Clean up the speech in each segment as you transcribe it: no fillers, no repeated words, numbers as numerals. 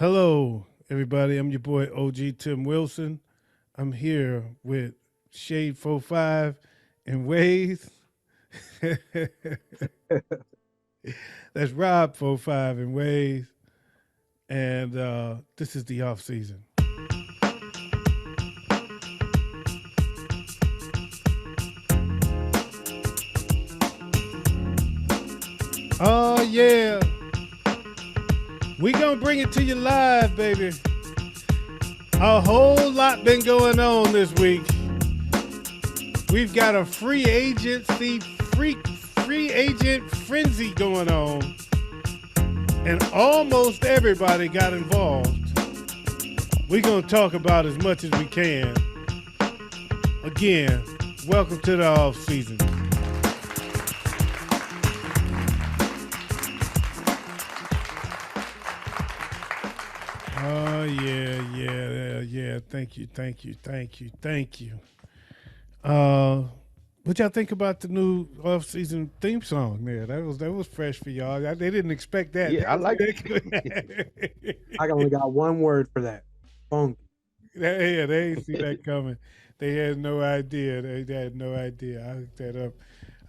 Hello, everybody. I'm your boy OG Tim Wilson. I'm here with Shade 45 and Ways. That's Rob 45 and Ways. And this is the off season. Oh, yeah. We gonna bring it to you live, baby. A whole lot been going on this week. We've got a free agent frenzy going on, and almost everybody got involved. We're gonna talk about as much as we can. Again, welcome to the off season. Oh yeah. Thank you. Uh, what y'all think about the new off-season theme song? There, that was fresh for y'all. They didn't expect that. Yeah, I like That I only got one word for that. Funky. yeah, they ain't see that coming. They had no idea. They had no idea.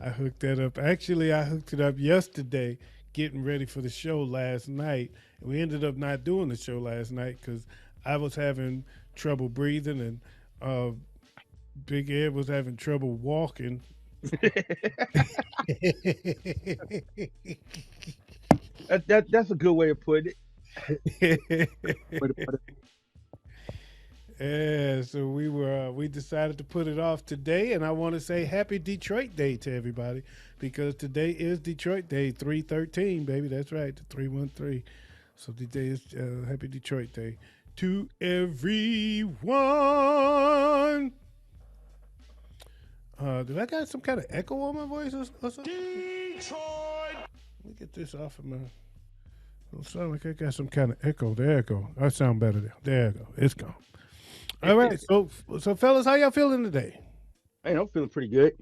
I hooked that up. Actually, I hooked it up yesterday, getting ready for the show last night. We ended up not doing the show last night because I was having trouble breathing and Big Ed was having trouble walking. that's a good way of putting Put it, put it. Yeah, so we decided to put it off today, and I want to say Happy Detroit Day to everybody because today is Detroit Day, 313, baby. That's right, the 313. So today is Happy Detroit Day to everyone. Do I got some kind of echo on my voice or something? Detroit. Let me get this off of my. It sound like I got some kind of echo. There it go. I sound better there. There it go. It's gone. All right. it. So fellas, how y'all feeling today? Man, I'm feeling pretty good.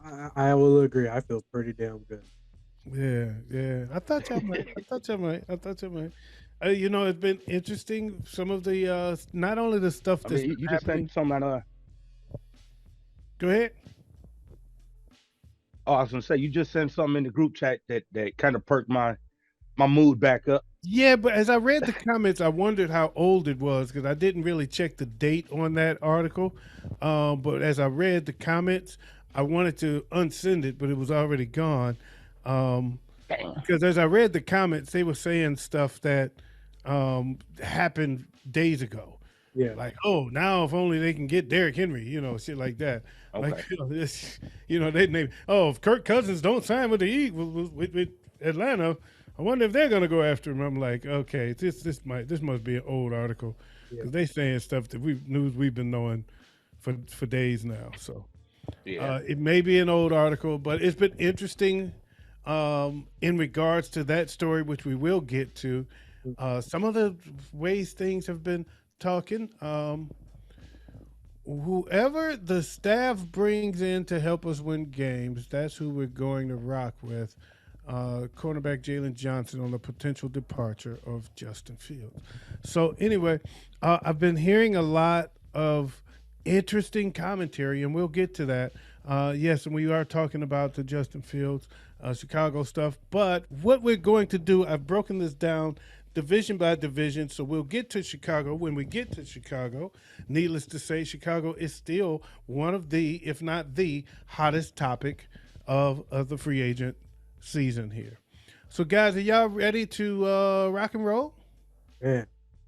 I will agree. I feel pretty damn good. Yeah. I thought y'all might. It's been interesting. Some of the not only the stuff I that's mean, been you just happening. sent something Go ahead. oh, I was gonna say you just sent something in the group chat that kind of perked my mood back up. Yeah, but as I read the comments, I wondered how old it was because I didn't really check the date on that article. But as I read the comments, I wanted to unsend it, but it was already gone. Damn. Because as I read the comments, they were saying stuff that happened days ago. Yeah. Like, oh, now if only they can get Derrick Henry, shit like that. Like, Okay. they name. Oh, if Kirk Cousins don't sign with the Eagles with Atlanta, I wonder if they're gonna go after him. I'm like, okay, this must be an old article Yeah. because they saying stuff that we've been knowing for days now. So Yeah. it may be an old article, but it's been interesting in regards to that story, which we will get to. Some of the ways things have been talking. Whoever the staff brings in to help us win games, that's who we're going to rock with. Cornerback Jalen Johnson on the potential departure of Justin Fields. So anyway, I've been hearing a lot of interesting commentary, and we'll get to that. Yes, and we are talking about the Justin Fields Chicago stuff. But what we're going to do, I've broken this down division by division, so we'll get to Chicago. When we get to Chicago, needless to say, Chicago is still one of the, if not the hottest topic of the free agent season here. So, guys, are y'all ready to rock and roll? Man,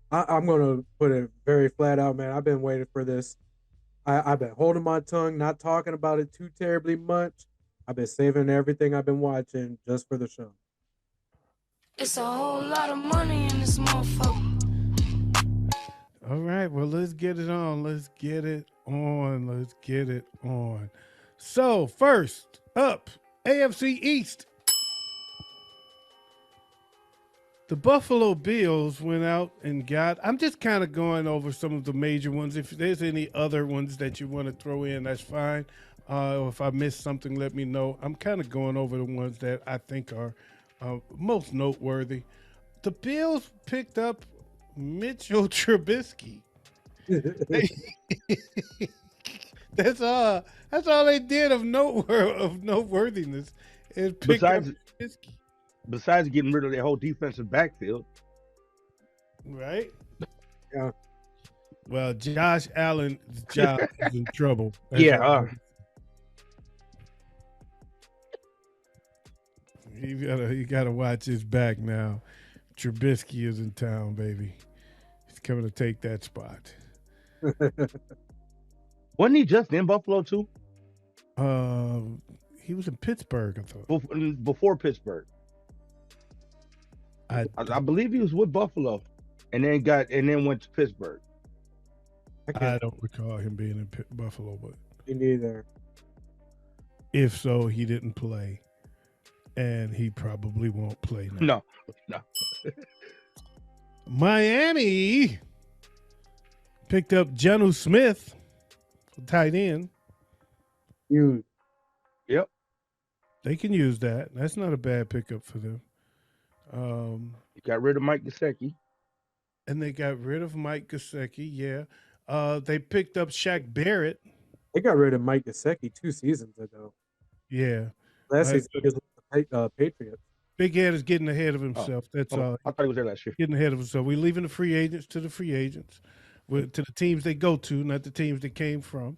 I'm gonna put it very flat out, man. I've been waiting for this. I've been holding my tongue, not talking about it too terribly much. I've been saving everything I've been watching just for the show. It's a whole lot of money in this motherfucker. All right, well, let's get it on. Let's get it on. So, first up, AFC East. The Buffalo Bills went out and got. I'm just kind of going over some of the major ones. If there's any other ones that you want to throw in, that's fine. Or if I missed something, let me know. I'm kind of going over the ones that I think are most noteworthy. The Bills picked up Mitchell Trubisky. That's all. That's all they did of noteworthiness is pick up Besides, Trubisky, besides getting rid of their whole defensive backfield. right? Yeah. Well, Josh Allen's job is in trouble. That's Yeah, all. You gotta watch his back now. Trubisky is in town, baby. He's coming to take that spot. Wasn't he just in Buffalo too? He was in Pittsburgh, I thought. Before Pittsburgh, I I believe he was with Buffalo, and then went to Pittsburgh. I don't recall him being in Buffalo, but Me neither. if so, he didn't play, and he probably won't play now. No. Miami picked up Jonnu Smith, tight end. Huge. Yep. They can use that. That's not a bad pickup for them. You got rid of Mike Gesicki. And they got rid of Mike Gesicki. Yeah. They picked up Shaq Barrett. They got rid of Mike Gesicki 2 seasons ago. Yeah. Last season because of the Patriots. Big Ed is getting ahead of himself. That's all. I thought he was there last year. Getting ahead of himself. We're leaving the free agents to the free agents, to the teams they go to, not the teams they came from.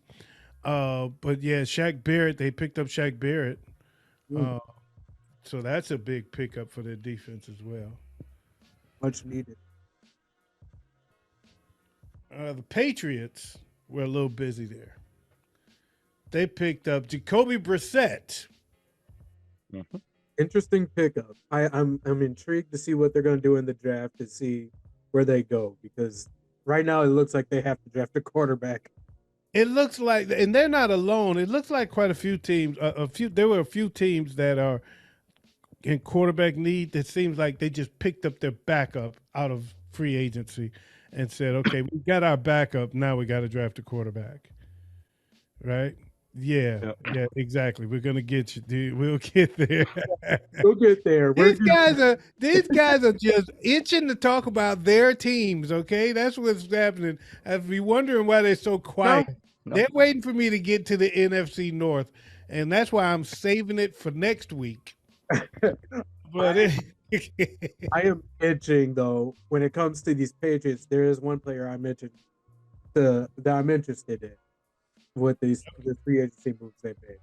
But yeah, Shaq Barrett. They picked up Shaq Barrett. So that's a big pickup for their defense as well. Much needed. The Patriots were a little busy there. They picked up Jacoby Brissett. Mm-hmm. Interesting pickup. I'm intrigued to see what they're going to do in the draft to see where they go, because right now it looks like they have to draft a quarterback. It looks like, and they're not alone. It looks like quite a few teams. There were a few teams that are in quarterback need. That seems like they just picked up their backup out of free agency and said, "Okay, we got our backup. Now we got to draft a quarterback." Right? Yeah, exactly. We're gonna get you, dude. We'll get there. We'll get there. These guys are just itching to talk about their teams. Okay, that's what's happening. I'd be wondering why they're so quiet. No. They're waiting for me to get to the NFC North, and that's why I'm saving it for next week. But I am itching though. When it comes to these Patriots, there is one player I mentioned that I'm interested in with the free agency moves they made.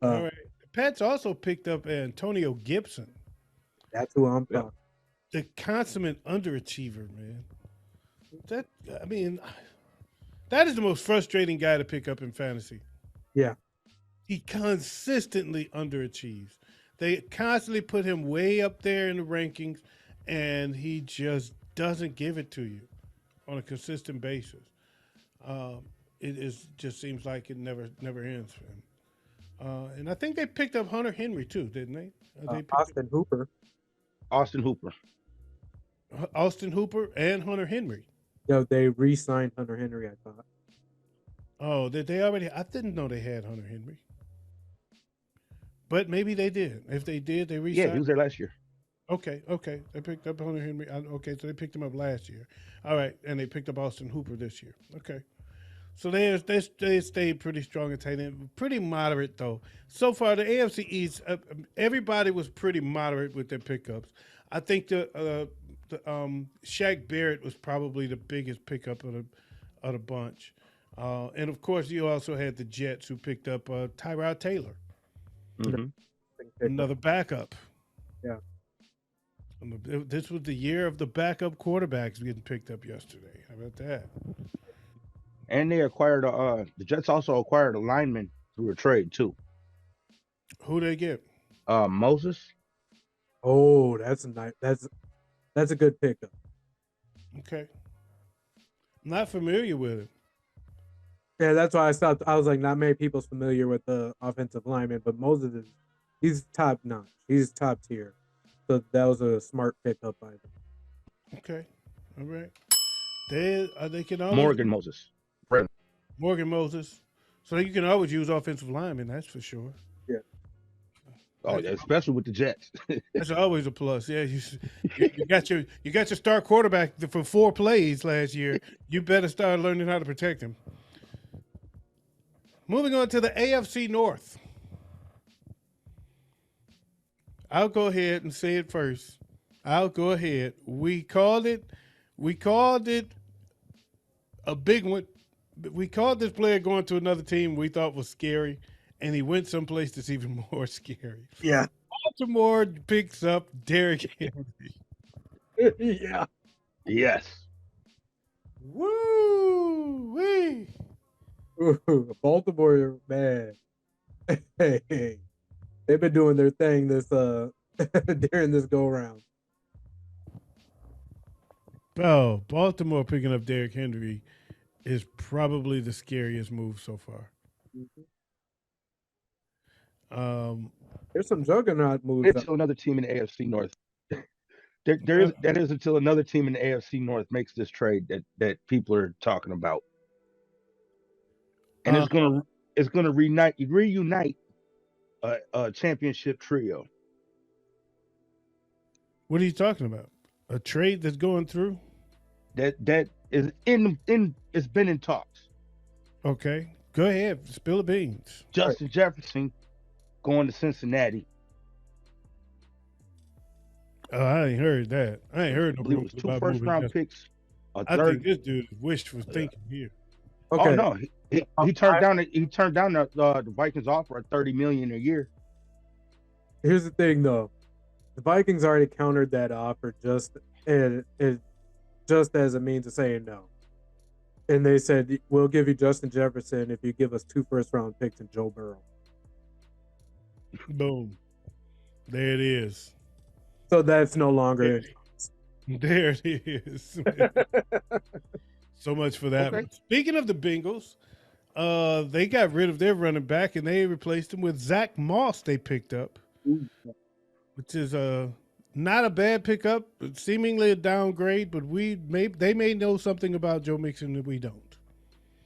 All right. The Pats also picked up Antonio Gibson. That's who I'm talking. The consummate underachiever, man. That is the most frustrating guy to pick up in fantasy. Yeah. He consistently underachieves. They constantly put him way up there in the rankings, and he just doesn't give it to you on a consistent basis. Just seems like it never ends for him. And I think they picked up Hunter Henry too, didn't they? Austin Hooper. Austin Hooper and Hunter Henry. No, they re-signed Hunter Henry, I thought. Oh, did they already? I didn't know they had Hunter Henry. But maybe they did. If they did, they re-signed. Yeah, he was there last year. Okay. They picked up Hunter Henry. Okay, so they picked him up last year. All right, and they picked up Austin Hooper this year. Okay. So they stayed pretty strong at tight end. Pretty moderate, though. So far, the AFC East, everybody was pretty moderate with their pickups. I think the Shaq Barrett was probably the biggest pickup of the bunch. And, of course, you also had the Jets who picked up Tyrod Taylor. Mm-hmm. Another backup. Yeah. This was the year of the backup quarterbacks getting picked up yesterday. How about that? And they acquired the Jets also acquired a lineman through a trade too. Who they get? Moses. Oh, that's nice. That's a good pickup. Okay. Not familiar with it. Yeah, that's why I stopped. I was like, not many people's familiar with the offensive lineman, but Moses he's top notch. He's top tier. So that was a smart pickup by them. Okay. All right. They can always Morgan Moses. Morgan Moses. So you can always use offensive linemen, that's for sure. Yeah. Oh, yeah, especially with the Jets. That's always a plus. Yeah, you got your star quarterback for 4 plays last year. You better start learning how to protect him. Moving on to the AFC North. I'll go ahead and say it first. I'll go ahead. We called it. We called it a big one. We called this player going to another team we thought was scary, and he went someplace that's even more scary. Yeah. Baltimore picks up Derrick Henry. Yeah. Yes. Woo wee! Ooh, Baltimore, man. Hey, they've been doing their thing this during this go round. Oh, Baltimore picking up Derrick Henry is probably the scariest move so far. There's some juggernaut moves. Until another team in the AFC North. That is until another team in the AFC North makes this trade that people are talking about, and it's gonna reunite a championship trio. What are you talking about? A trade that's going through? That is it's been in talks. Okay, go ahead, spill the beans. Justin Jefferson going to Cincinnati. Oh, I ain't heard that. I ain't heard I no believe it rumors was 2 about first moving round Justin. picks. A I third. think this dude is wishful thinking here. Okay. Oh no, he turned down the Vikings offer of $30 million a year. Here's the thing, though. The Vikings already countered that offer just as a means of saying no. And they said, we'll give you Justin Jefferson if you give us 2 first-round picks and Joe Burrow. Boom. There it is. So that's no longer There it is. So much for that. Okay. One. Speaking of the Bengals, they got rid of their running back and they replaced him with Zach Moss they picked up, which is not a bad pickup, seemingly a downgrade, but they may know something about Joe Mixon that we don't.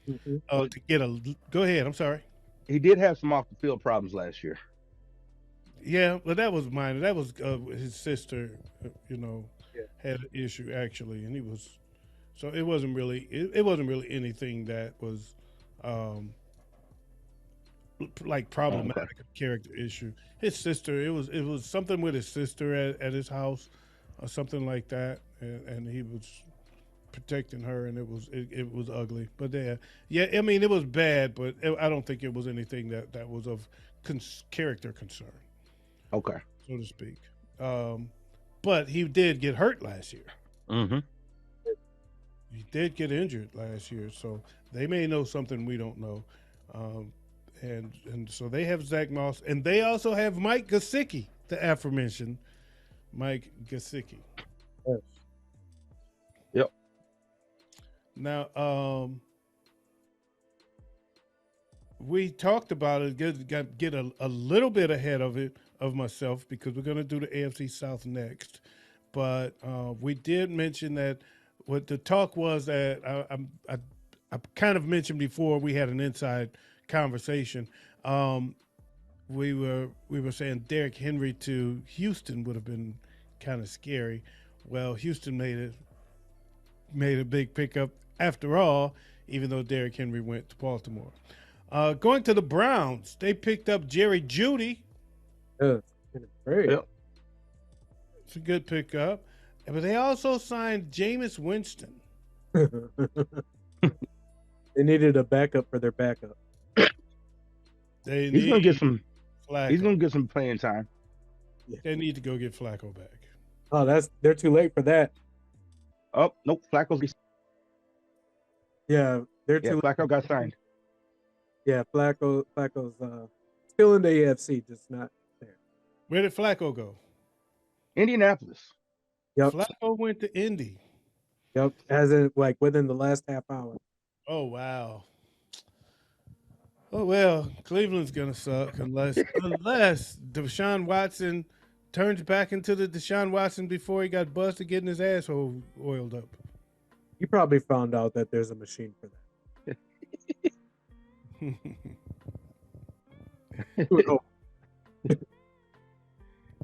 To get go ahead. I'm sorry. He did have some off the field problems last year. Yeah, but that was minor. That was his sister, had an issue actually, and he was. So it wasn't really anything that was like problematic character issue. His sister, it was something with his sister at his house or something like that, and he was protecting her, and it was ugly. But yeah, I mean it was bad, but I don't think it was anything that was of character concern. Okay. So to speak. But he did get hurt last year. Mm-hmm. He did get injured last year, so they may know something we don't know. And so they have Zach Moss, and they also have Mike Gesicki, the aforementioned Mike Gesicki. Yes. Yep. Now, we talked about it. Get a little bit ahead of myself because we're going to do the AFC South next. But we did mention that what the talk was that I kind of mentioned before we had an inside conversation. We were saying Derrick Henry to Houston would have been kind of scary. Well, Houston made a big pickup after all, even though Derrick Henry went to Baltimore. Going to the Browns, they picked up Jerry Jeudy. Yes. Great. Yep. It's a good pickup. But they also signed Jameis Winston. They needed a backup for their backup. He's gonna get some. Flacco. He's gonna get some playing time. They need to go get Flacco back. Oh, they're too late for that. Oh nope, Flacco's. Yeah, they're too. Flacco got signed. Yeah, Flacco's still in the AFC, just not there. Where did Flacco go? Indianapolis. Yep. Flacco went to Indy. Yep. As in like within the last half hour. Oh wow. Oh well, Cleveland's gonna suck unless Deshaun Watson turns back into the Deshaun Watson before he got busted getting his asshole oiled up. You probably found out that there's a machine for that.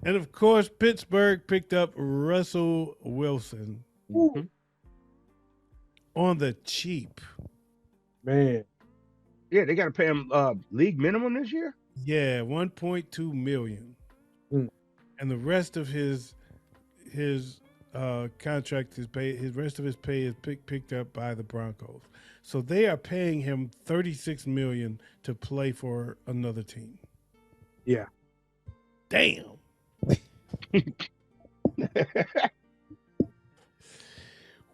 And of course, Pittsburgh picked up Russell Wilson Mhm. on the cheap. Man, Yeah, they got to pay him league minimum this year. Yeah, 1.2 million. Mm. And the rest of his contract is paid. His rest of his pay is picked up by the Broncos. So they are paying him 36 million to play for another team. yeah. Damn.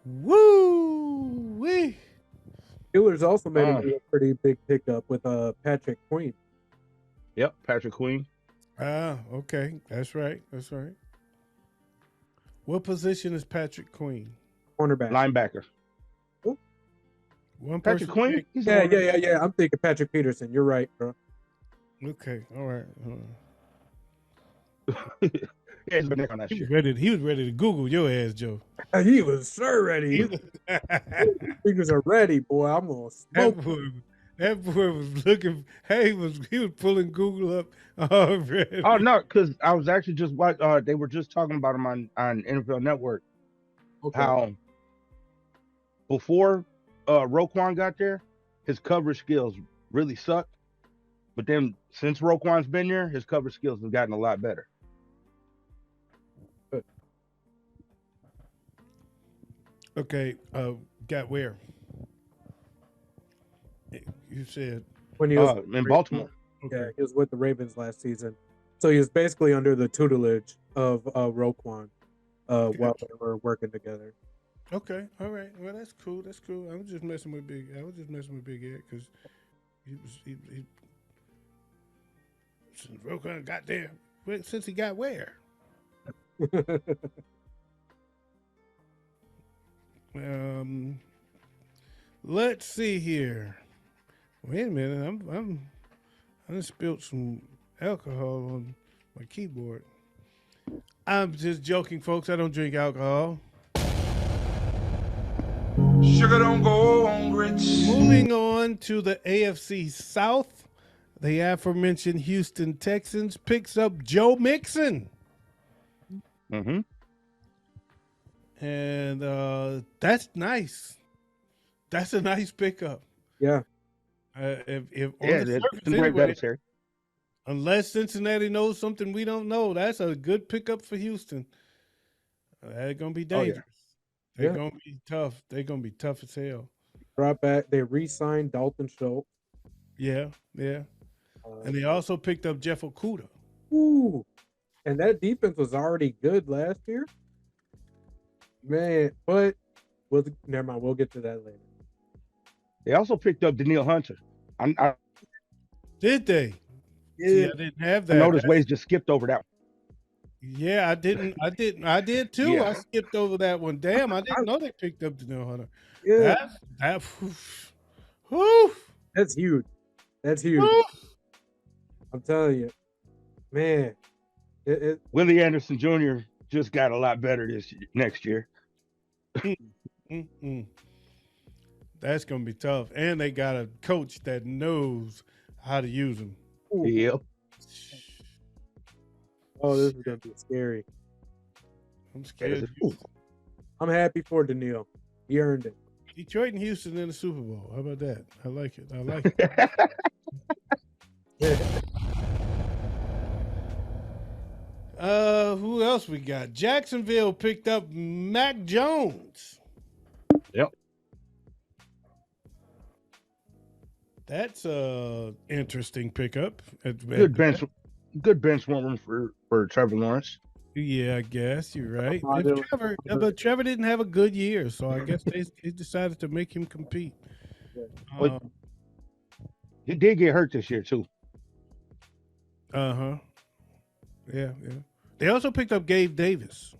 Woo wee. Steelers also made Oh. a pretty big pickup with Patrick Queen. Yep, Patrick Queen. Ah, okay. That's right. What position is Patrick Queen? Cornerback. Linebacker. One Patrick person. Queen? He's a Yeah, linebacker. yeah. I'm thinking Patrick Peterson. You're right, bro. Okay. All right. Yeah, he's been there on that He was shit. ready. He was ready to Google your ass, Joe. He was sure ready. His fingers are ready, boy. I'm gonna smoke. That boy was looking. Hey, he was pulling Google up already. Oh no, because I was actually just they were just talking about him on NFL Network. Okay. How before Roquan got there, his coverage skills really sucked. But then since Roquan's been there, his coverage skills have gotten a lot better. Okay. Got where? You said When he was In Baltimore. yeah, he was with the Ravens last season. So he was basically under the tutelage of Roquan while they were working together. Okay. All right. Well, that's cool. I was just messing with Big Ed because he since Roquan got there. Since he got where? Let's see here. Wait a minute. I just spilled some alcohol on my keyboard. I'm just joking, folks. I don't drink alcohol. Sugar don't go on grits. Moving on to the AFC South, the aforementioned Houston Texans picks up Joe Mixon. Mm-hmm. And that's nice. That's a nice pickup. Yeah. If on Yeah, the that's surface great anyway, necessary. unless Cincinnati knows something we don't know, that's a good pickup for Houston. They're gonna be Oh, yeah. dangerous. They're Yeah. gonna be tough. They're gonna be tough as hell. Brought back. They re-signed Dalton Schultz. Yeah. And they also picked up Jeff Okuda. Ooh, and that defense was already good last year. Man, but never mind. We'll get to that later. They also picked up Daniil Hunter. I Did they? See, I didn't have that. noticed Waze just skipped over that one. Yeah, I did too. Yeah. I skipped over that one. Damn, I didn't know they picked up Daniil Hunter. Yeah, Whew. that's huge. That's huge. Whew. I'm telling you, man. Willie Anderson Jr. just got a lot better next year. Mm-mm. That's gonna be tough, and they got a coach that knows how to use them. Yep. Oh, this is gonna be scary. I'm scared. I'm happy for Daniil. He earned it. Detroit and Houston in the Super Bowl. How about that? I like it. Who else we got? Jacksonville picked up Mac Jones. Yep. That's a interesting pickup. Good bench warmer for Trevor Lawrence. Yeah, I guess you're right. But But Trevor didn't have a good year, so I guess they decided to make him compete. He did get hurt this year too. Yeah. They also picked up Gabe Davis.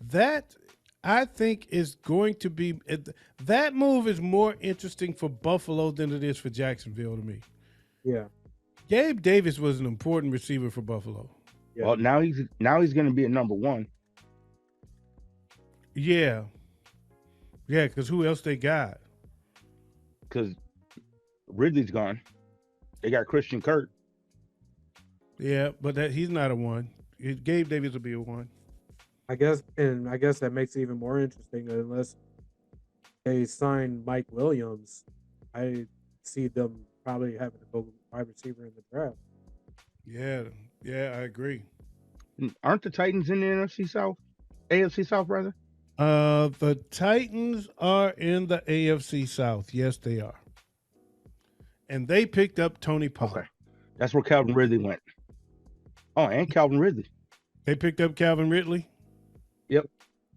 That I think is going to be that move is more interesting for Buffalo than it is for Jacksonville to me. Yeah. Gabe Davis was an important receiver for Buffalo. Yeah. Well, now he's going to be a number one. Yeah, because who else they got? Because Ridley's gone. They got Christian Kirk. Yeah, but he's not a 1. Gabe Davis will be a 1. I guess that makes it even more interesting unless they sign Mike Williams. I see them probably having to go wide receiver in the draft. Yeah, yeah, I agree. Aren't the Titans in the NFC South? AFC South, rather? The Titans are in the AFC South. Yes, they are. And they picked up Tony Pollard. Okay. That's where Calvin Ridley went. Oh, and Calvin Ridley. They picked up Calvin Ridley? Yep.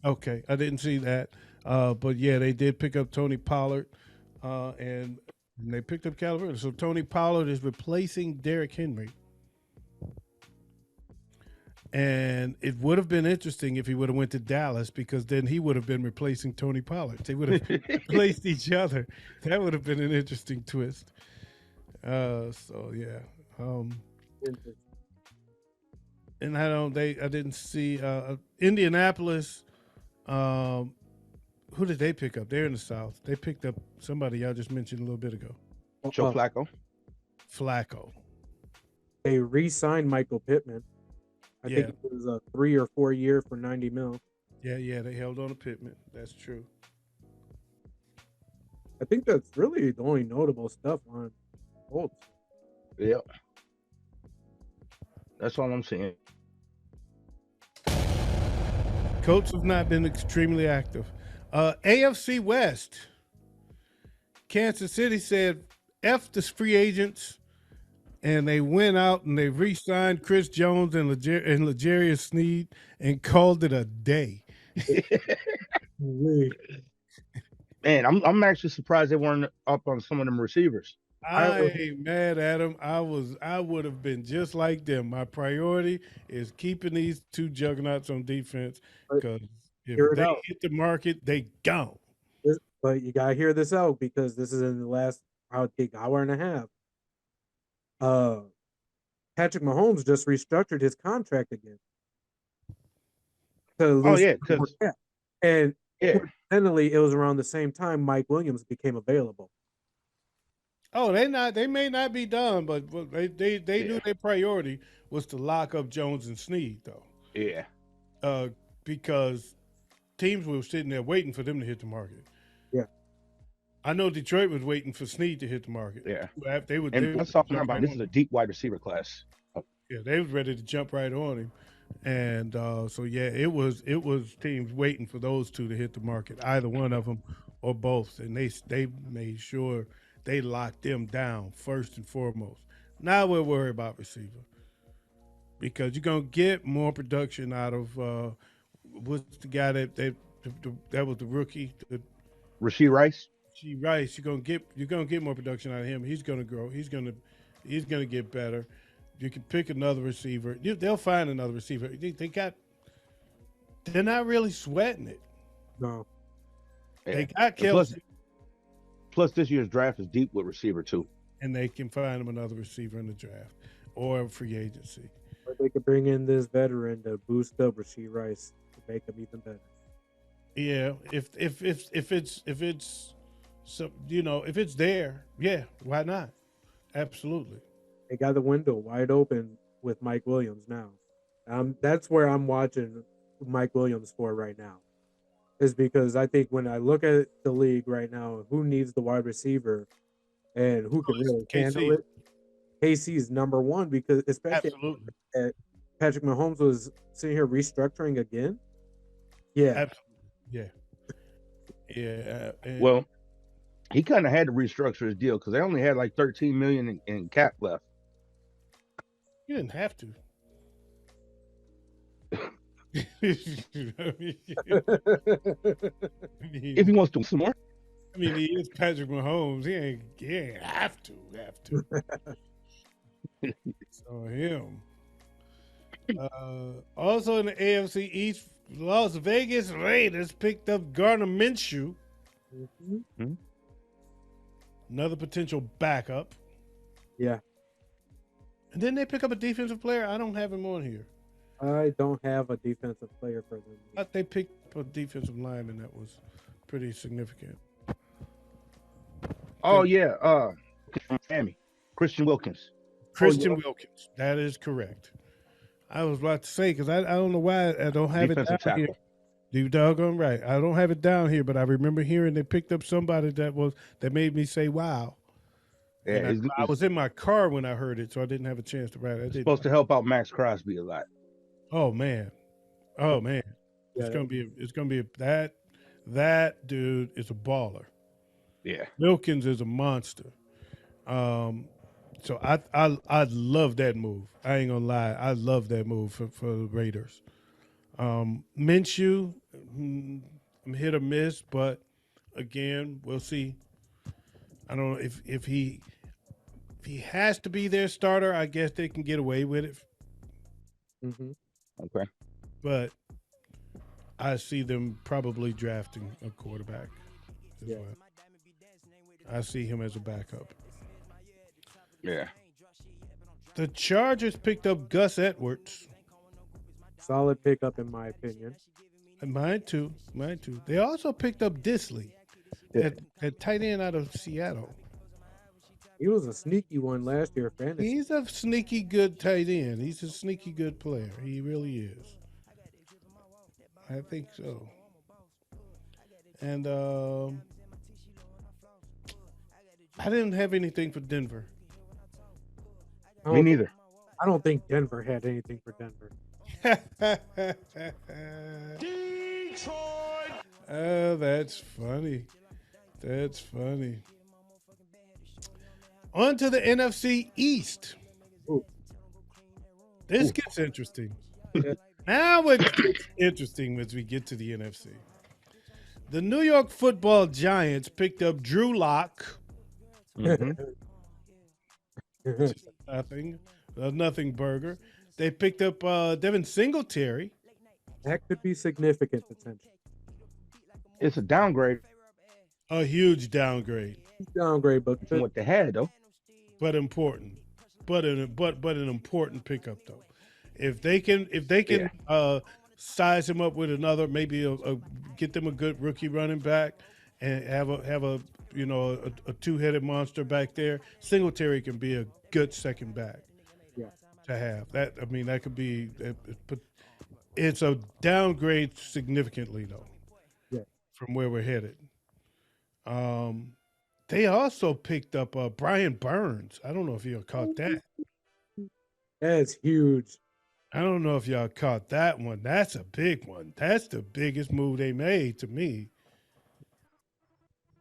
Okay, I didn't see that. But yeah, they did pick up Tony Pollard, and they picked up Calvin Ridley. So Tony Pollard is replacing Derrick Henry. And it would have been interesting if he would have went to Dallas, because then he would have been replacing Tony Pollard. They would have replaced each other. That would have been an interesting twist. So yeah. And I didn't see Indianapolis. Who did they pick up? They're in the South. They picked up somebody y'all just mentioned a little bit ago. Joe Flacco. Flacco. They re-signed Michael Pittman. I Yeah. think it was a 3 or 4 year for $90 million. Yeah, they held on to Pittman. That's true. I think that's really the only notable stuff on Colts. Yep. That's all I'm saying. Colts have not been extremely active. AFC West. Kansas City said F the free agents, and they went out and they re-signed Chris Jones and L'Jarius Sneed and called it a day. Man, I'm actually surprised they weren't up on some of them receivers. I ain't mad at them. I would have been just like them. My priority is keeping these two juggernauts on defense, because if they hit the market, they gone. But you gotta hear this out, because this is in the last, I would think, hour and a half. Patrick Mahomes just restructured his contract again. And coincidentally, it was around the same time Mike Williams became available. Oh, they may not be done, but they knew their priority was to lock up Jones and Snead, though. Yeah. Because teams were sitting there waiting for them to hit the market. Yeah. I know Detroit was waiting for Snead to hit the market. Yeah. They would. And let's talk about this is a deep wide receiver class. Yeah, they was ready to jump right on him, and so yeah, it was teams waiting for those two to hit the market, either one of them or both, and they made sure they locked them down first and foremost. Now we'll worry about receiver, because you're gonna get more production out of what's the guy that was the rookie, Rashee Rice. Rashee Rice. You're gonna get more production out of him. He's gonna grow. He's gonna get better. You can pick another receiver. They'll find another receiver. They're not really sweating it. No. Yeah. They got Kelsey. Plus, this year's draft is deep with receiver too. And they can find them another receiver in the draft or free agency. Or they could bring in this veteran to boost up Rashee Rice to make him even better. Yeah, if it's so, if it's there, yeah, why not? Absolutely. They got the window wide open with Mike Williams now. That's where I'm watching Mike Williams for right now. Is because I think when I look at the league right now, who needs the wide receiver and who can really handle it? KC is number one, because especially Patrick Mahomes was sitting here restructuring again. Yeah. Absolutely. Yeah. Well, he kind of had to restructure his deal because they only had like $13 million in cap left. You didn't have to. If he wants to some more. I mean, he is Patrick Mahomes. He ain't have to. So him. Also in the AFC East, Las Vegas Raiders picked up Gardner Minshew. Mm-hmm. Another potential backup. Yeah. And then they pick up a defensive player. I don't have him on here. I don't have a defensive player for them. I thought they picked up a defensive lineman that was pretty significant. Oh yeah, Miami, Christian Wilkins. Christian Wilkins. That is correct. I was about to say because I don't know why I don't have it Defensive down here. tackle. You doggone right. I don't have it down here, but I remember hearing they picked up somebody that made me say wow. Yeah, And I it's was in my car when I heard it, so I didn't have a chance to write it. I didn't. supposed to help out Max Crosby a lot. Oh man. Oh man. It's Yeah. gonna be that dude is a baller. Yeah. Wilkins is a monster. So I love that move. I ain't gonna lie. I love that move for the Raiders. Minshew, I'm hit or miss, but again, we'll see. I don't know if he has to be their starter. I guess they can get away with it, Mm-hmm. Okay. but I see them probably drafting a quarterback as Yeah. well. I see him as a backup. Yeah. The Chargers picked up Gus Edwards. Solid pickup in my opinion. And mine too. Mine too. They also picked up Disley at tight end out of Seattle. He was a sneaky one last year, fantasy. He's a sneaky good tight end. He's a sneaky good player. He really is. I think so. And I didn't have anything for Denver. Me neither. I don't think Denver had anything for Denver. Oh, that's funny. That's funny. On to the NFC East. Ooh. This gets interesting. Now it gets interesting as we get to the NFC. The New York Football Giants picked up Drew Lock. Mhm. Nothing burger. They picked up Devin Singletary. That could be significant potential. It's a downgrade A huge downgrade, Downgrade, but from what they had, though. but important. But an important pickup though. If they can size him up with another, maybe get them a good rookie running back and have a two-headed monster back there. Singletary can be a good second back. Yeah. To have that, I mean, that could be, but it's a downgrade significantly though. Yeah. From where we're headed. They also picked up Brian Burns. I don't know if y'all caught that. that's huge. I don't know if y'all caught that one. That's a big one. That's the biggest move they made to me.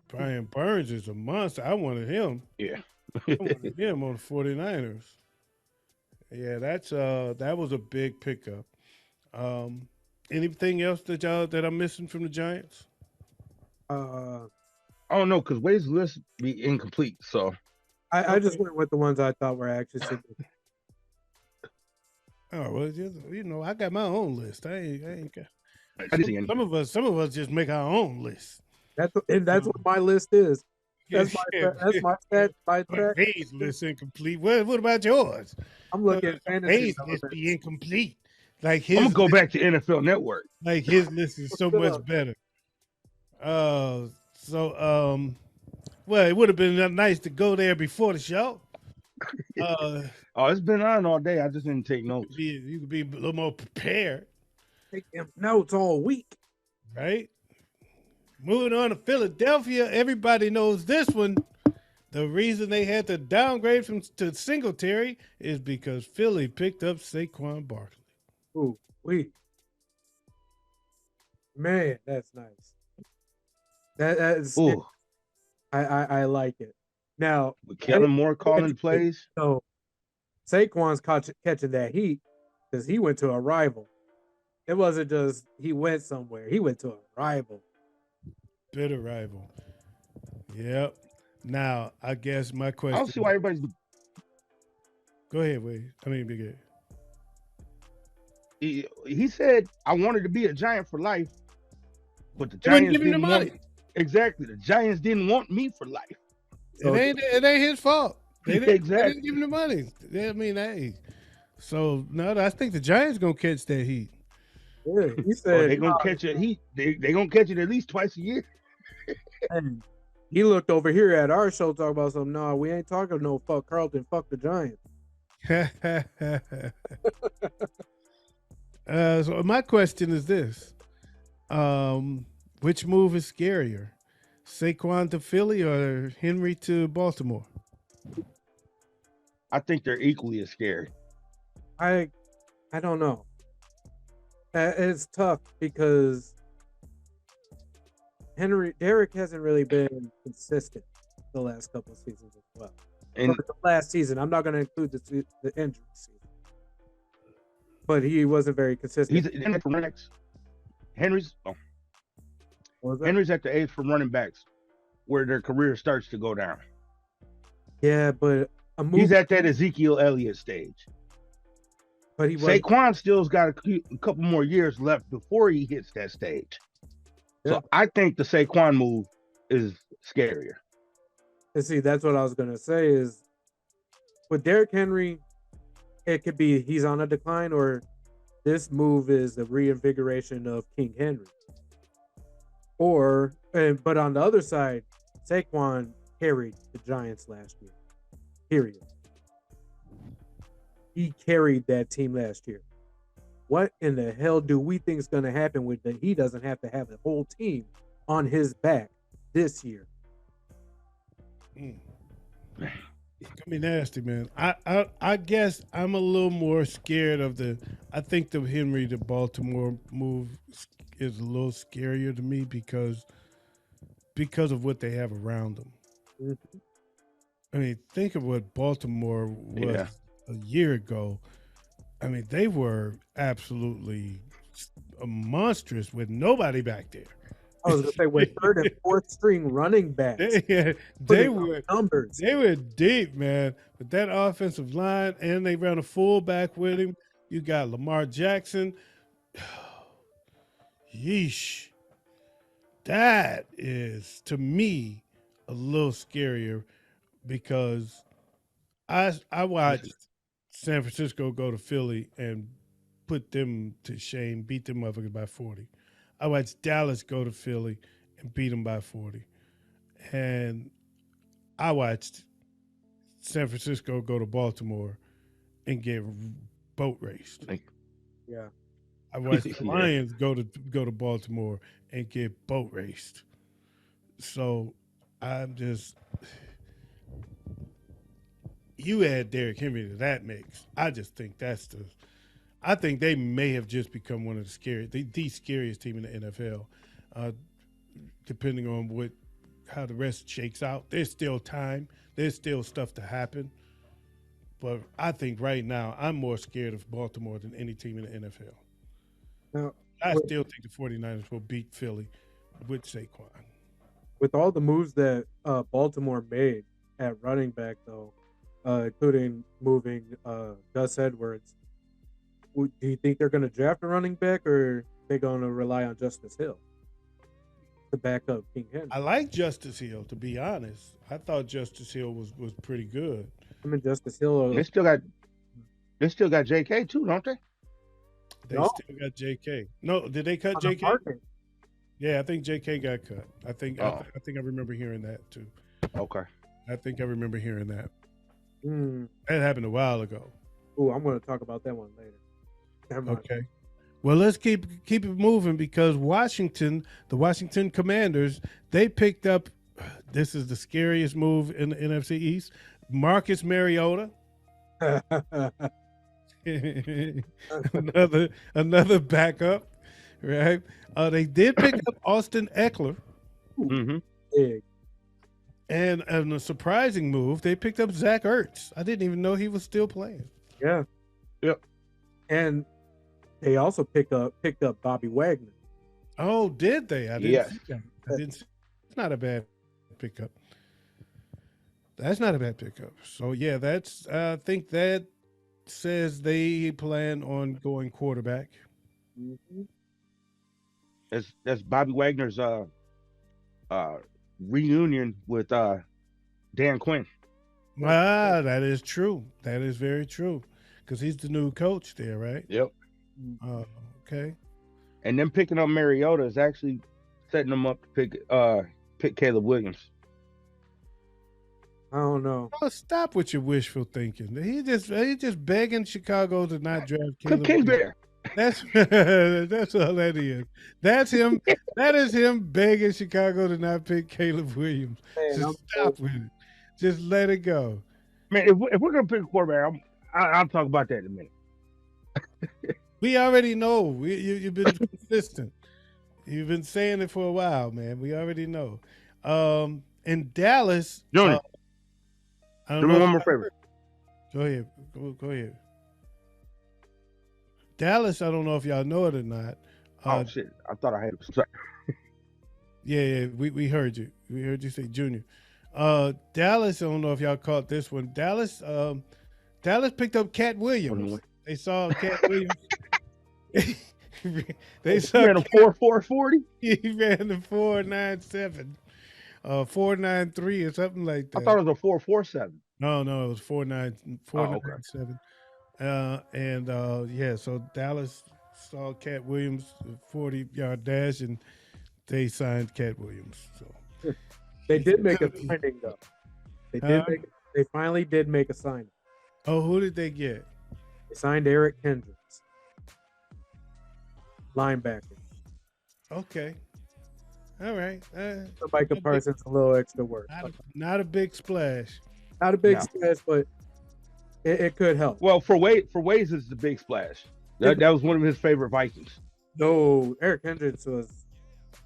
Brian Burns is a monster. I wanted him. Yeah. I wanted him on the 49ers. Yeah, that was a big pickup. Anything else that I'm missing from the Giants? I don't know, because Wade's list be incomplete. So I just went with the ones I thought were actually significant. Oh well, I got my own list. I ain't got. I didn't see any. Some of us just make our own list. That's what my list is. That's my track. Hayes list incomplete. What about yours? I'm looking at fantasy. Hayes list be incomplete. Like his I'm gonna go back to NFL Network. Like his list is so much better. Well, it would have been nice to go there before the show. It's been on all day. I just didn't take notes. You could be a little more prepared, Take them notes all week. right? Moving on to Philadelphia, everybody knows this one. The reason they had to downgrade to Singletary is because Philly picked up Saquon Barkley. Ooh, man, that's nice. That's Ooh, I like it. Now, with Kellen Moore calling plays. so Saquon's catching that heat because he went to a rival. It wasn't just he went somewhere; he went to a rival. Bitter rival. Yep. Now, I guess my question. I don't see why everybody's. Go ahead, Wade. I mean, Big Ed. He said, "I wanted to be a Giant for life," but the They wouldn't Giants give him the didn't money. want. Exactly, the Giants didn't want me for life. So- It ain't his fault. They didn't Exactly. give him the money. I mean, hey. So no, I think the Giants gonna catch that heat. Yeah, he Oh, said they gonna catch it. They gonna catch it at least twice a year. hey, he looked over here at our show talking about something. No, we ain't talking no fuck Carlton, fuck the Giants. So my question is this: which move is scarier, Saquon to Philly or Henry to Baltimore? I think they're equally as scary. I don't know. It's tough because Derek hasn't really been consistent the last couple of seasons as well. And Or the last season, I'm not going to include the injury season, but he wasn't very consistent. he's in for running backs. Henry's What was that? Henry's at the age for running backs where their career starts to go down. Yeah, but a move, He's at that Ezekiel Elliott stage. but he was. Saquon still's got a couple more years left before he hits that stage. Yeah. So I think the Saquon move is scarier. And see, that's what I was gonna say is with Derrick Henry, it could be he's on a decline, or this move is the reinvigoration of King Henry. But on the other side, Saquon carried the Giants last year. Period. He carried that team last year. What in the hell do we think is going to happen with that? He doesn't have to have the whole team on his back this year. It's gonna be nasty, man. I guess I'm a little more scared of I think the Henry to Baltimore move is a little scarier to me because of what they have around them. Mhm. I mean, think of what Baltimore was Yeah. a year ago. I mean, they were absolutely monstrous with nobody back there. I was going to say with third and fourth string running backs, They putting up were numbers. They were deep, man. With that offensive line, and they ran a fullback with him. You got Lamar Jackson. Yeesh. That is, to me, a little scarier because I watched San Francisco go to Philly and put them to shame, beat them motherfuckers by 40. I watched Dallas go to Philly and beat them by 40. And I watched San Francisco go to Baltimore and get boat raced. Yeah. I watched the Yeah. Lions go to Baltimore and get boat raced. So I'm just, you add Derrick Henry to that mix. I just think I think they may have just become one of the scariest team in the NFL. Depending on how the rest shakes out, there's still time. There's still stuff to happen. But I think right now I'm more scared of Baltimore than any team in the NFL. Now, I with, still think the 49ers will beat Philly with Saquon. with all the moves that Baltimore made at running back, though, including moving Gus Edwards, do you think they're going to draft a running back, or they're going to rely on Justice Hill to back up King Henry? I like Justice Hill, to be honest. I thought Justice Hill was pretty good. I mean, Justice Hill. They still got JK too, don't they? They No. still got JK. No, did they cut on the JK? market. Yeah, I think JK got cut. I think Oh. I think I remember hearing that too. Okay. I think I remember hearing that. Hmm. That happened a while ago. Oh, I'm going to talk about that one later. Never mind. Okay. Well, let's keep it moving because the Washington Commanders, they picked up. This is the scariest move in the NFC East. Marcus Mariota, another backup, right? They did pick up Austin Eckler, Mm-hmm. Big. and a surprising move, they picked up Zach Ertz. I didn't even know he was still playing. Yeah. Yep. And they also picked up Bobby Wagner. Oh, did they? I didn't Yes. see that. I didn't see. It's not a bad pickup. That's not a bad pickup. So yeah, I think that says they plan on going quarterback. Mhm. That's Bobby Wagner's reunion with Dan Quinn. That is true. That is very true. Because he's the new coach there, right? Yep. Okay. And then picking up Mariota is actually setting them up to pick Caleb Williams. I don't know. Oh, stop with your wishful thinking. He just begging Chicago to not draft Cliff Caleb Williams. Kingsbury. That's that's all that is. That's him. That is him begging Chicago to not pick Caleb Williams. Man, Just stop with it. Just let it go. Man, if we're gonna pick a quarterback, I'll talk about that in a minute. We already know. You've been consistent. You've been saying it for a while, man. We already know. In Dallas, Junior, I don't do me know. one more favor. Go ahead. Go ahead. Dallas, I don't know if y'all know it or not. Oh shit! I thought I had it. Sorry. Yeah, we heard you. We heard you say Junior. Dallas, I don't know if y'all caught this one. Dallas picked up Cat Williams. They saw Cat Williams. They saw He ran a 4.40. he ran the 4.97, 4.93 or something like that. I thought it was a 4.47. No, it was 4.97. Okay. Yeah, so Dallas saw Cat Williams 40-yard dash, and they signed Cat Williams. So They did make a signing though. They finally did make a signing. Oh, who did they get? They signed Eric Kendricks, linebacker. Okay. All right. So Micah Parsons a little extra work. Not a big splash. Not a big splash, but it could help. Well, for Waze is the big splash. That was one of his favorite Vikings. No, Eric Hendricks was.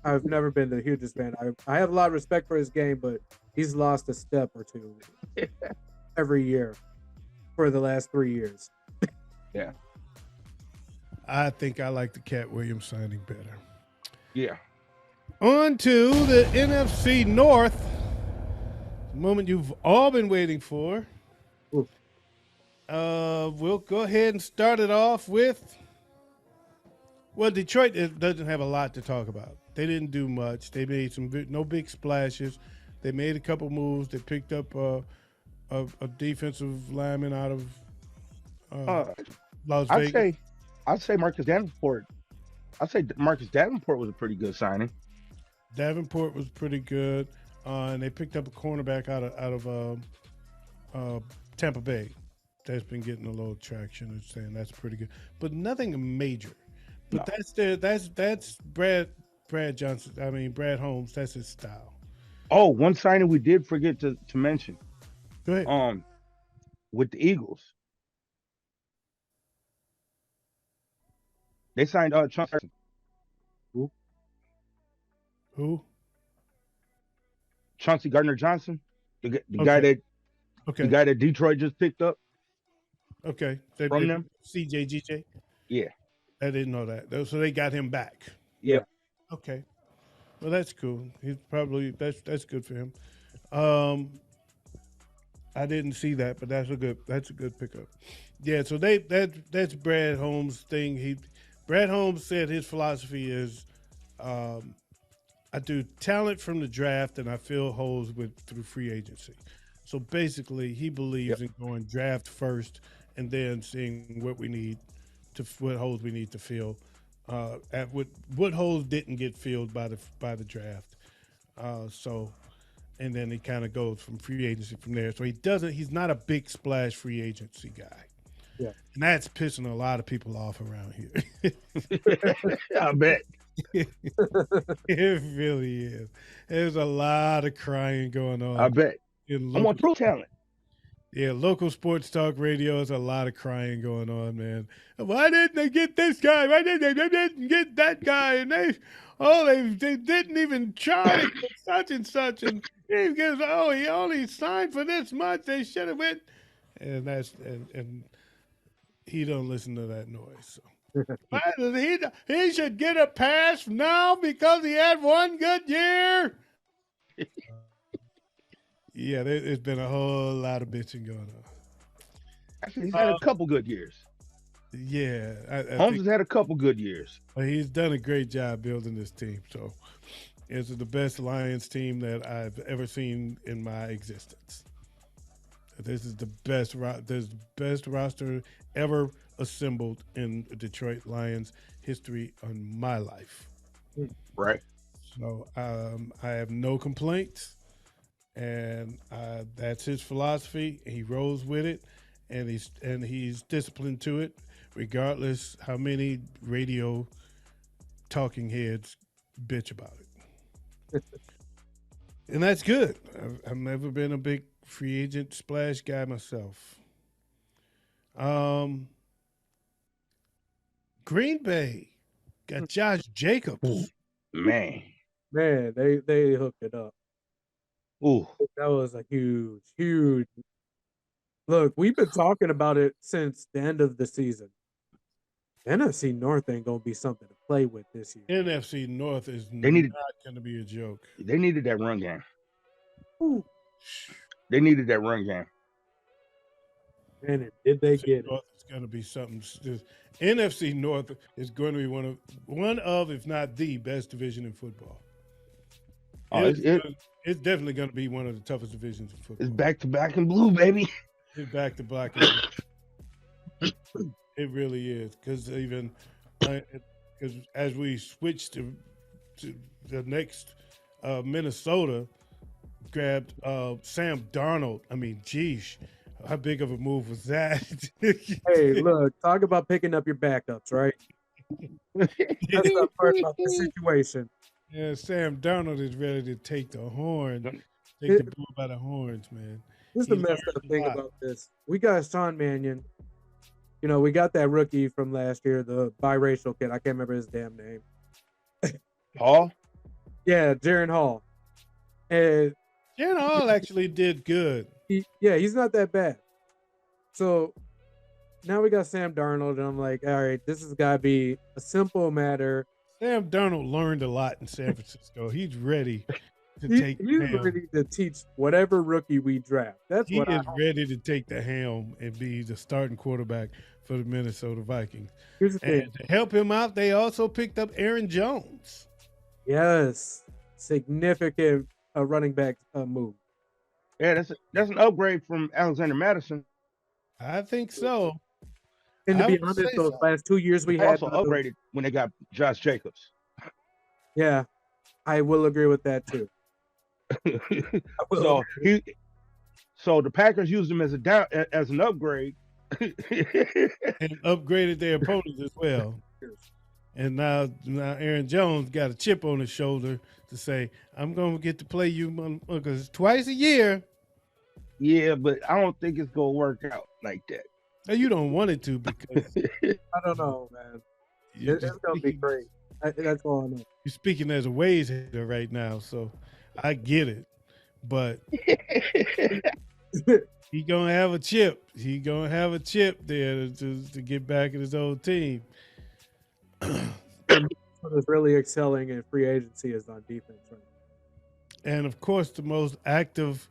I've never been the hugest fan. I have a lot of respect for his game, but he's lost a step or two every year for the last 3 years. Yeah. I think I like the Cat Williams signing better. Yeah. On to the NFC North. The moment you've all been waiting for. Ooh. We'll go ahead and start it off with. Well, Detroit doesn't have a lot to talk about. They didn't do much. They made no big splashes. They made a couple moves. They picked up a defensive lineman out of Las Vegas. I'd say Marcus Davenport. I'd say Marcus Davenport was a pretty good signing. Davenport was pretty good, and they picked up a cornerback out of Tampa Bay. That's been getting a little traction. And saying that's pretty good, but nothing major. But No. that's Brad Johnson. I mean Brad Holmes. That's his style. Oh, one signing we did forget to mention. Go ahead. With the Eagles, they signed Chauncey. Who? Chauncey Gardner-Johnson, the guy that Detroit just picked up. Okay. From them? CJGJ? Yeah. I didn't know that. So they got him back. Yeah. Okay. Well, that's cool. He's probably that's good for him. I didn't see that, but that's a good pickup. Yeah, so that's Brad Holmes' thing. Brad Holmes said his philosophy is I do talent from the draft and I fill holes through free agency. So basically he believes in going draft first and then seeing what holes we need to fill. What holes didn't get filled by the draft. And then he kind of goes from free agency from there. So he's not a big splash free agency guy. Yeah. And that's pissing a lot of people off around here. I bet. It really is. There's a lot of crying going on. I bet. I want pro talent. Yeah, local sports talk radio is a lot of crying going on, man. Why didn't they get this guy? Why didn't they get that guy? And they didn't even try to get such and such. And he goes, he only signed for this much. They should have went. And and he don't listen to that noise. So. He should get a pass now because he had one good year. Yeah, there's been a whole lot of bitching going on. Actually, he's had a couple good years. Yeah. Holmes has had a couple good years. He's done a great job building this team. So it's the best Lions team that I've ever seen in my existence. This is the best roster ever assembled in Detroit Lions history on my life. Right. So I have no complaints. and that's his philosophy. He rolls with it, and he's disciplined to it, regardless how many radio talking heads bitch about it. And that's good. I've never been a big free agent splash guy myself. Green Bay got Josh Jacobs. Man. Man, they hooked it up. Ooh. That was a huge. Look, we've been talking about it since the end of the season. NFC North ain't gonna be something to play with this year. NFC North is not going to be a joke. They needed that run game. Ooh. They needed that run game. And did they get North is going to be something. NFC North is going to be one of, if not the best division in football. It's definitely going to be one of the toughest divisions in football. It's back to black and blue, baby. It's back to black and blue. It really is, because as we switch to the next, Minnesota grabbed Sam Darnold. I mean, geez, how big of a move was that? Hey, look, talk about picking up your backups, right? That's the part about the situation. Yeah, Sam Darnold is ready to take the bull by the horns, man. This is the messed up thing about this. We got Sean Mannion. You know, we got that rookie from last year, the biracial kid. I can't remember his damn name. Hall? Yeah, Jaron Hall. And Jaron Hall actually did good. He's not that bad. So now we got Sam Darnold, and I'm like, all right, this has got to be a simple matter. Sam Darnold learned a lot in San Francisco. He's ready to take the helm. He's ready to teach whatever rookie we draft. He is ready to take the helm and be the starting quarterback for the Minnesota Vikings. Here's the thing. To help him out, they also picked up Aaron Jones. Yes, significant running back move. Yeah, that's an upgrade from Alexander Madison. I think so. And to be honest, those last 2 years we had also upgraded when they got Josh Jacobs. Yeah, I will agree with that too. So the Packers used him as an upgrade, and upgraded their opponents as well. And now Aaron Jones got a chip on his shoulder to say, "I'm going to get to play you motherfuckers twice a year." Yeah, but I don't think it's going to work out like that. No, you don't want it to, because I don't know, man. It's going to be great. That's all I know. You're speaking as a Waze hitter right now, so I get it. But he gonna have a chip. He gonna have a chip there to get back at his old team. What is really excelling in free agency is on defense, right? And of course, the most active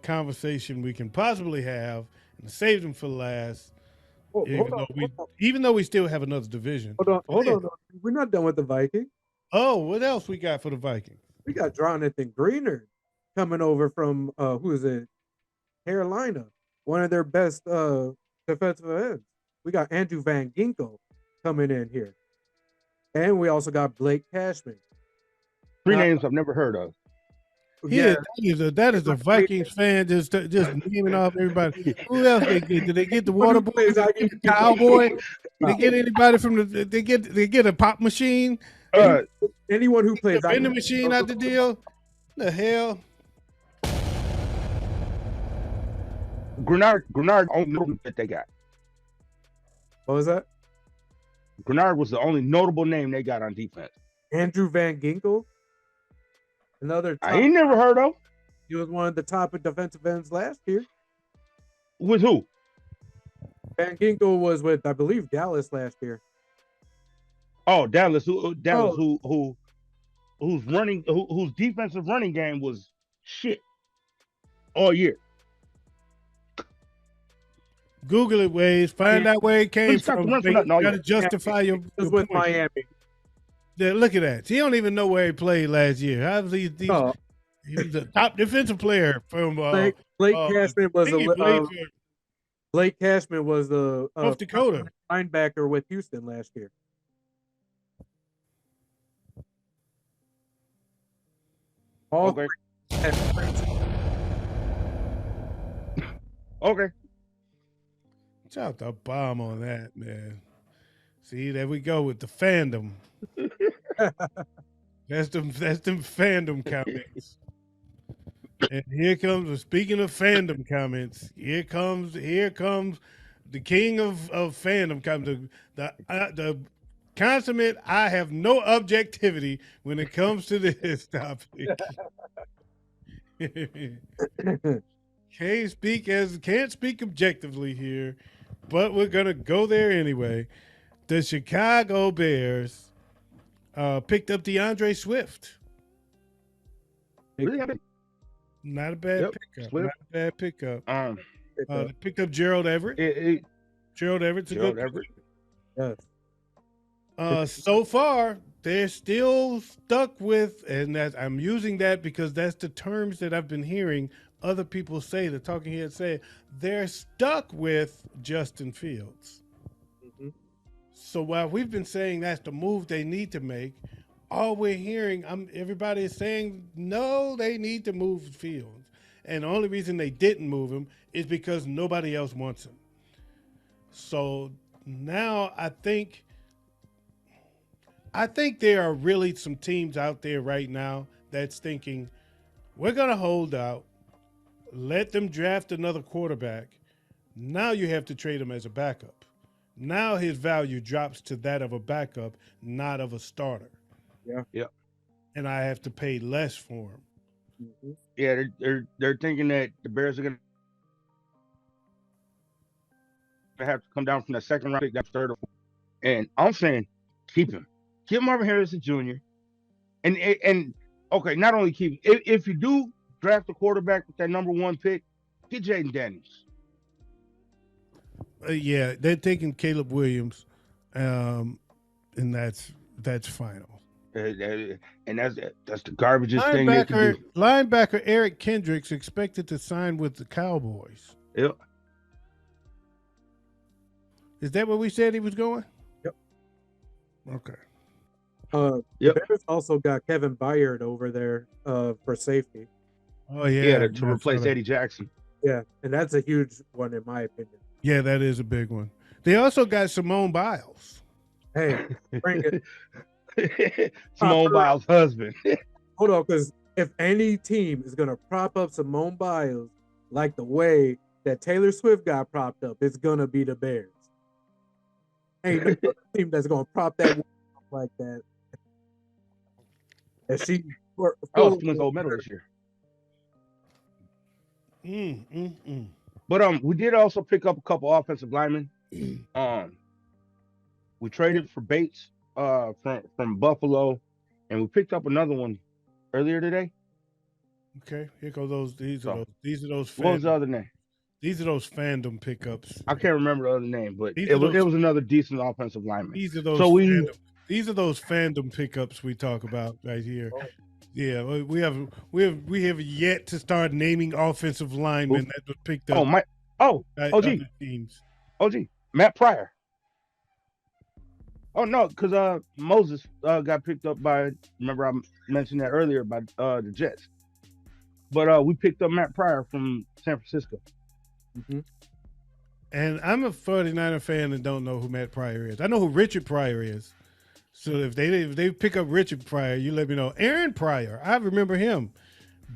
conversation we can possibly have, and save them for last. Even though we still have another division. Hold on. We're not done with the Vikings. Oh, what else we got for the Vikings? We got Jonathan Greenard coming over from who is it? Carolina, one of their best defensive ends. We got Andrew Van Ginkel coming in here, and we also got Blake Cashman. Three names I've never heard of. Yeah, that is a Vikings fan just naming off everybody. Who else they get? Did they get the water boy? The cowboy? They get anybody from the? They get a pop machine. Anyone who plays the machine out the deal. The hell. Grenard only that they got. What was that? Grenard was the only notable name they got on defense. Andrew Van Ginkel. Another I ain't never heard of. He was one of the top defensive ends last year. With who? Van Ginkel was with, I believe, Dallas last year. Oh, Dallas. Whose defensive running game was shit all year. Google it, Waze. Find out where it came from. You got to justify your with point. Miami. Yeah, look at that. He don't even know where he played last year. He was the top defensive player from Blake Cashman was Blake Cashman was the North Dakota linebacker with Houston last year. Okay. Drop the bomb on that, man. See, there we go with the fandom. That's them fandom comments. And here comes, speaking of fandom comments, here comes the king of fandom comments. The consummate. I have no objectivity when it comes to this topic. Can't speak objectively here, but we're gonna go there anyway. The Chicago Bears picked up DeAndre Swift. Really? Not a bad Yep. pickup. Swift. Not a bad pickup. Pick up. They picked up Gerald Everett. Gerald Everett's a Gerald good Everett. Yes. So far, they're still stuck with, and I'm using that because that's the terms that I've been hearing other people say, the talking heads say, they're stuck with Justin Fields. Mhm. So while we've been saying that's the move they need to make, all we're hearing, everybody is saying, no, they need to move Fields. And the only reason they didn't move him is because nobody else wants him. So now I think there are really some teams out there right now that's thinking, we're going to hold out, let them draft another quarterback. Now you have to trade him as a backup. Now his value drops to that of a backup, not of a starter. Yeah. And I have to pay less for him. Mhm. Yeah, they're thinking that the Bears are gonna have to come down from the second round pick, that's third or fourth. And I'm saying keep him. Keep Marvin Harrison Jr. And okay, not only keep if you do draft a quarterback with that number 1 pick, get Jaden Daniels. Yeah, they're taking Caleb Williams, and that's final. And that's the garbagest thing they could do. Linebacker Eric Kendricks expected to sign with the Cowboys. Yep. Is that where we said he was going? Yep. Okay. Yep. The Bears also got Kevin Byard over there for safety. Oh yeah, to replace Eddie Jackson. Yeah, and that's a huge one in my opinion. Yeah, that is a big one. They also got Simone Biles. Hey, bring it. Simone Biles' husband. Hold on, because if any team is gonna prop up Simone Biles like the way that Taylor Swift got propped up, it's gonna be the Bears. Ain't no other team that's gonna prop that woman up like that. And she Split gold medal this year. But we did also pick up a couple offensive linemen. We traded for Bates from Buffalo, and we picked up another one earlier today. Okay, here go those. These are those. What was the other name? These are those fandom pickups. I can't remember the other name, but it was another decent offensive lineman. These are those. These are those fandom pickups we talk about right here. Oh. Yeah, we have yet to start naming offensive linemen that were picked up. OG teams. OG Matt Pryor. Oh no, because Moses got picked up by. Remember I mentioned that earlier by the Jets. But we picked up Matt Pryor from San Francisco. Mm-hmm. And I'm a 49er fan and don't know who Matt Pryor is. I know who Richard Pryor is. So if they pick up Richard Pryor, you let me know. Aaron Pryor, I remember him.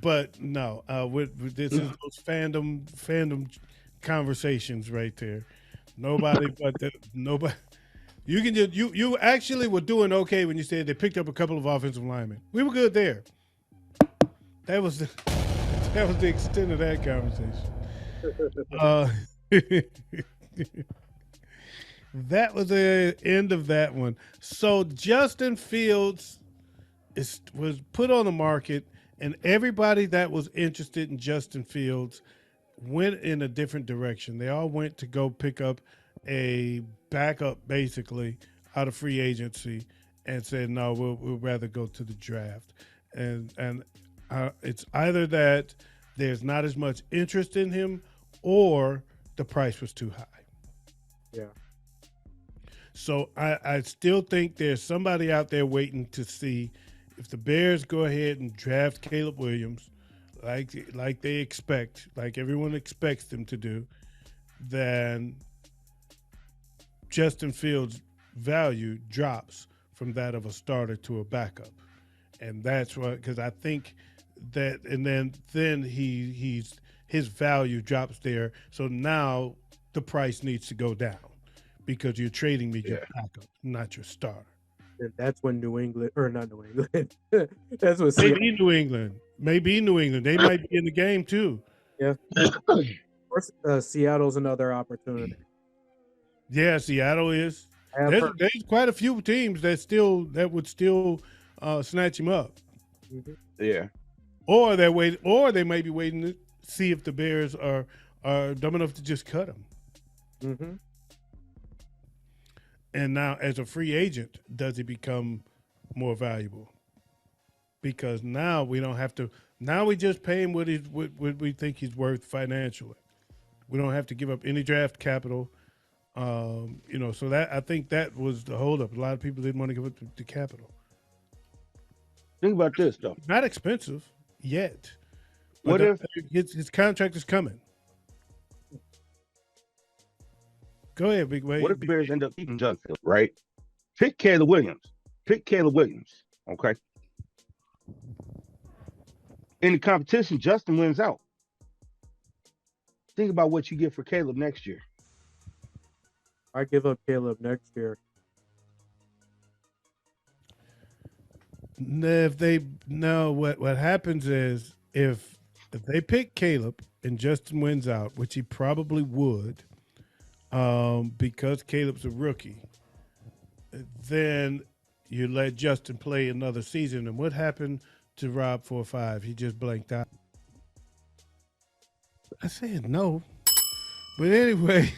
But no, this is those fandom conversations right there. Nobody. You actually were doing okay when you said they picked up a couple of offensive linemen. We were good there. That was the extent of that conversation. That was the end of that one. So Justin Fields was put on the market, and everybody that was interested in Justin Fields went in a different direction. They all went to go pick up a backup, basically, out of free agency, and said, no, we'll rather go to the draft. And it's either that there's not as much interest in him, or the price was too high. Yeah. So I still think there's somebody out there waiting to see if the Bears go ahead and draft Caleb Williams, like they expect, like everyone expects them to do, then Justin Fields' value drops from that of a starter to a backup, and that's what, because I think that, and then his value drops there. So now the price needs to go down because you're trading me your Yeah. backup, not your starter. And that's when New England, or not New England, that's what Seattle, Maybe New England. Maybe New England. They might be in the game too. yeah. Seattle's another opportunity. Yeah, Seattle is. I have heard. There's quite a few teams that would still snatch him up, Mhm. Yeah. or they may be waiting to see if the Bears are dumb enough to just cut him. Mhm. And now, as a free agent, does he become more valuable? Because now we don't have to. Now we just pay him what we think he's worth financially. We don't have to give up any draft capital. So that, I think that was the holdup. A lot of people didn't want to give up the capital. Think about this though. Not expensive yet. What But if his contract is coming? Go ahead, Big Wade. what if the Bears end up keeping Justin Fields, right? Pick Caleb Williams. Okay. In the competition, Justin wins out. Think about what you get for Caleb next year. I give up Caleb next year. What happens is if they pick Caleb and Justin wins out, which he probably would, because Caleb's a rookie, then you let Justin play another season. And what happened to Rob 4-5? He just blanked out. I said no. But anyway,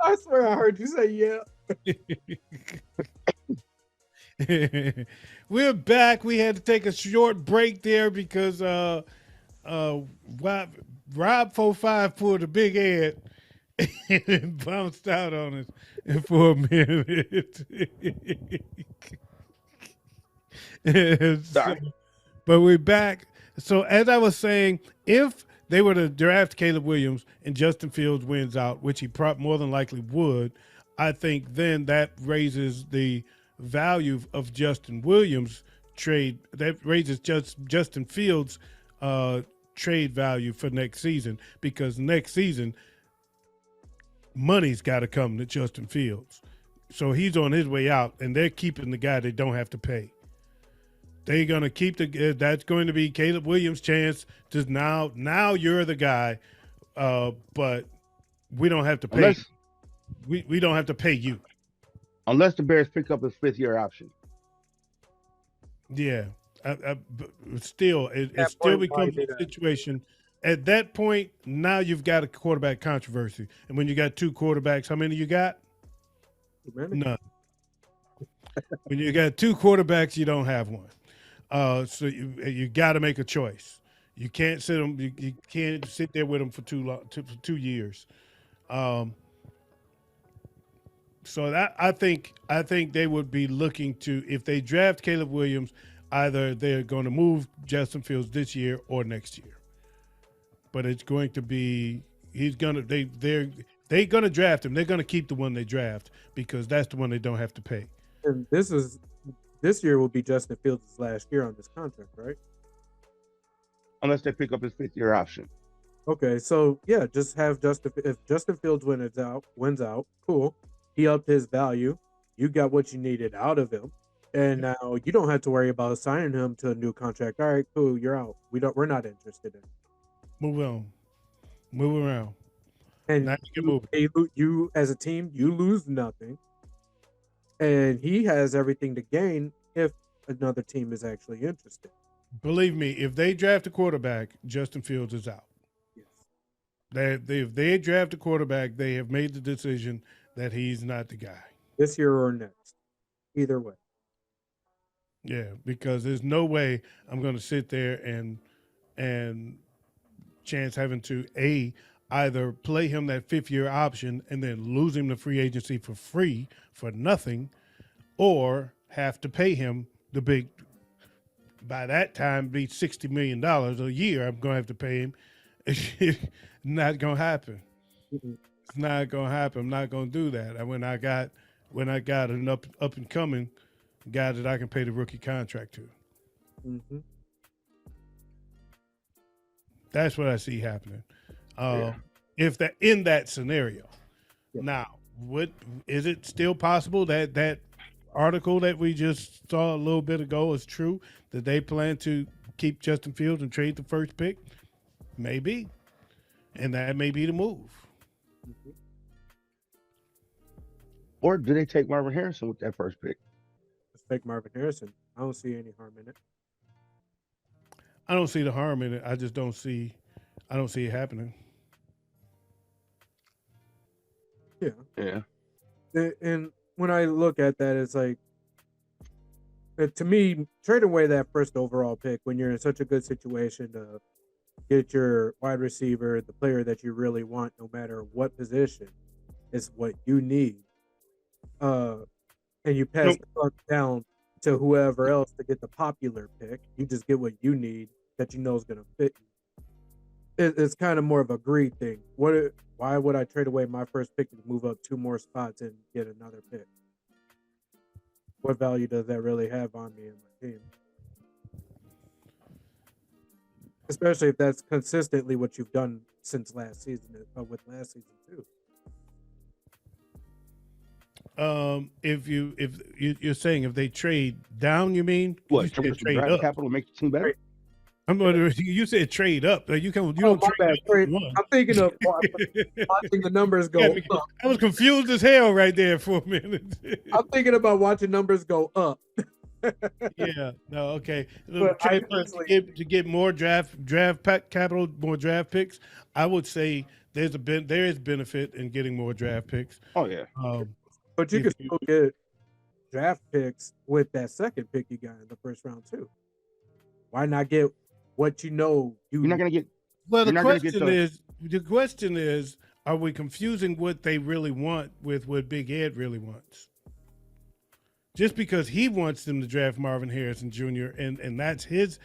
I swear I heard you say yeah. we're back. We had to take a short break there because Rob 4-5 pulled a big head and bounced out on us for a minute. Sorry. But we're back. So as I was saying, if they were to draft Caleb Williams and Justin Fields wins out, which he more than likely would, I think then that raises the value of Justin Williams trade. That raises Justin Fields trade value for next season, because next season money's got to come to Justin Fields. So he's on his way out, and they're keeping the guy they don't have to pay. They're going to keep that's going to be Caleb Williams' chance to now you're the guy, but we don't have to pay. We don't have to pay you. Unless the Bears pick up his 5th-year option. Yeah. It still becomes a situation. At that point, now you've got a quarterback controversy. And when you got two quarterbacks, how many you got? None. When you got two quarterbacks, you don't have one. So you got to make a choice. You can't sit them. You can't sit there with them for too long, for 2 years. So that I think they would be looking to, if they draft Caleb Williams, either they're going to move Justin Fields this year or next year. But it's going to be they're going to draft him. They're going to keep the one they draft because that's the one they don't have to pay. And this year will be Justin Fields' last year on this contract, right? Unless they pick up his 5th-year option. Okay, so yeah, just have if Justin Fields wins out, cool. He upped his value. You got what you needed out of him. And now you don't have to worry about signing him to a new contract. All right, cool, you're out. We're not interested in it. Move on. Move around. And now you can move. You as a team, you lose nothing. And he has everything to gain if another team is actually interested. Believe me, if they draft a quarterback, Justin Fields is out. Yes. If they draft a quarterback, they have made the decision that he's not the guy. This year or next. Either way. Yeah, because there's no way I'm going to sit there and chance having to either play him that 5th-year option and then lose him to free agency for free for nothing, or have to pay him the big by that time be $60 million a year. I'm going to have to pay him. It's not going to happen. Mm-mm. It's not going to happen. I'm not going to do that. And when I got an up and coming guy that I can pay the rookie contract to. Mm-hmm. That's what I see happening. Yeah. If that in that scenario. Yeah. Now, what is it still possible that that article that we just saw a little bit ago is true, that they plan to keep Justin Fields and trade the first pick? Maybe. And that may be the move. Mm-hmm. Or do they take Marvin Harrison with that first pick? Let's take Marvin Harrison. I don't see any harm in it. I don't see the harm in it. I don't see it happening. Yeah. Yeah. And when I look at that, it's like, to me, trade away that first overall pick when you're in such a good situation to get your wide receiver, the player that you really want, no matter what position, is what you need. And you pass the buck down to whoever else to get the popular pick. You just get what you need that you know is going to fit you. It's kind of more of a greed thing. Why would I trade away my first pick to move up 2 more spots and get another pick? What value does that really have on me and my team? Especially if that's consistently what you've done since last season, with last season too. If you're saying if they trade down, you mean? What? You said trade Draft up. capital make the team better? I'm going to. You said trade up. You don't my trade bad. up Trade. one. I'm thinking of watching the numbers go up. I was confused as hell right there for a minute. I'm thinking about watching numbers go up. Yeah. No. Okay. But Trade I up to get more draft pack capital, more draft picks. I would say there is benefit in getting more draft picks. Oh yeah. But you if can you- still get draft picks with that second pick you got in the first round too. Why not get what you know you? You're not gonna get. Well, the You're not gonna get question is, are we confusing what they really want with what Big Ed really wants? Just because he wants them to draft Marvin Harrison Jr. and that's his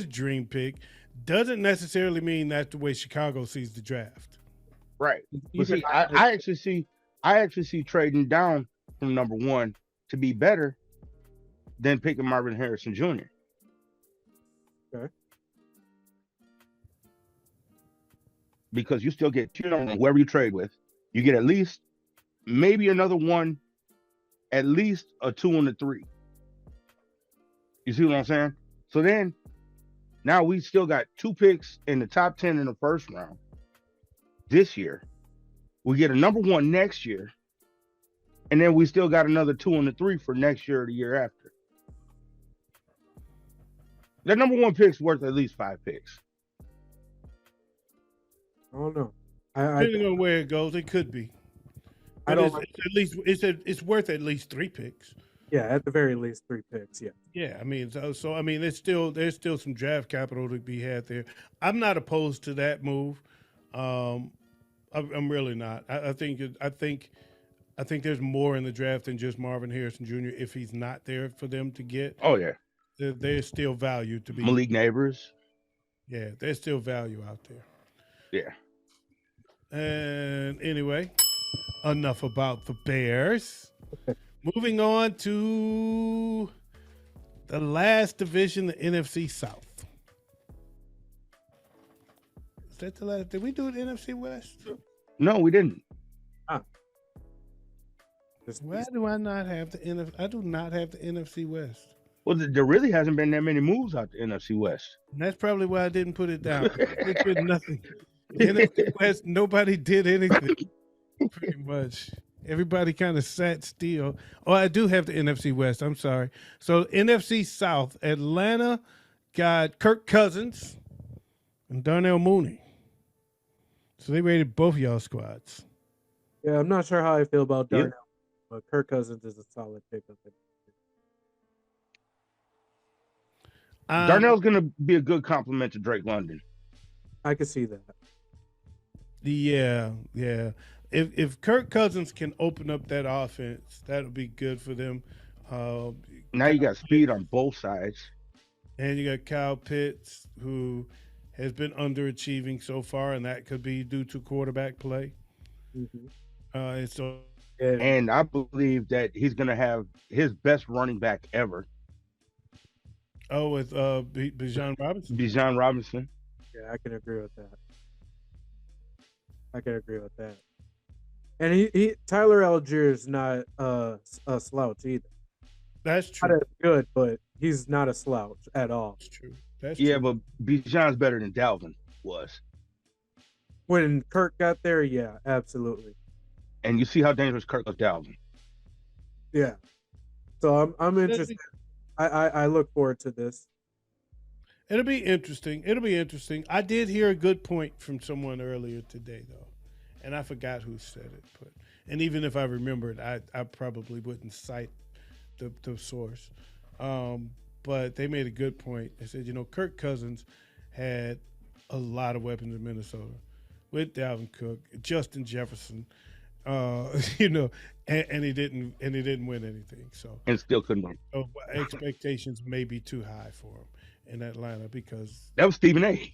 dream pick, doesn't necessarily mean that's the way Chicago sees the draft. Right. But Even see, I actually see trading down from number 1 to be better than picking Marvin Harrison Jr. Okay. Because you still get whoever you trade with, you get at least maybe another one, at least a 2 and a 3. You see what I'm saying? So then now we still got 2 picks in the top 10 in the first round this year. We get a number 1 next year, and then we still got another 2 and a 3 for next year or the year after. That number 1 pick's worth at least 5 picks. I don't know. Depending on where it goes, it could be. I But don't. it's worth at least 3 picks. Yeah, at the very least 3 picks. Yeah. Yeah, I mean, so I mean, there's still some draft capital to be had there. I'm not opposed to that move. I'm really not. I think there's more in the draft than just Marvin Harrison Jr. If he's not there for them to get, Oh yeah, there's still value to be. Malik Neighbors. Yeah, there's still value out there. Yeah. And anyway, enough about the Bears. Moving on to the last division, the NFC South. Is that the last? Did we do the NFC West? No, we didn't. Why do I not have the NFC? I do not have the NFC West. Well, there really hasn't been that many moves out the NFC West. And that's probably why I didn't put it down. It's been nothing. The NFC West, nobody did anything. Pretty much. Everybody kind of sat still. Oh, I do have the NFC West. I'm sorry. So NFC South, Atlanta got Kirk Cousins and Darnell Mooney. So they rated both y'all squads. Yeah, I'm not sure how I feel about Yeah. Darnell, but Kirk Cousins is a solid pick. Darnell's going to be a good compliment to Drake London. I can see that. Yeah. If Kirk Cousins can open up that offense, that'll be good for them. Now you got speed on both sides. And you got Kyle Pitts, who has been underachieving so far, and that could be due to quarterback play. Mhm. And so, Yeah, And I believe that he's gonna have his best running back ever, with Bijan Robinson. Bijan Robinson. yeah, I can agree with that. I can agree with that. And he Tyler Algier is not a slouch either. That's Not true. as good, but he's not a slouch at all. That's true. That's Yeah, true. but Bijan's better than Dalvin was. When Kirk got there, yeah, absolutely. And you see how dangerous Kirk was Dalvin. Yeah. So I'm It'll interested. be, I look forward to this. it'll be interesting. It'll be interesting. I did hear a good point from someone earlier today, though, and I forgot who said it. But and even if I remembered, I probably wouldn't cite the source. But they made a good point. They said, Kirk Cousins had a lot of weapons in Minnesota with Dalvin Cook, Justin Jefferson, uh, you know, and he didn't win anything. And still couldn't win. So expectations may be too high for him in Atlanta because That was Stephen A.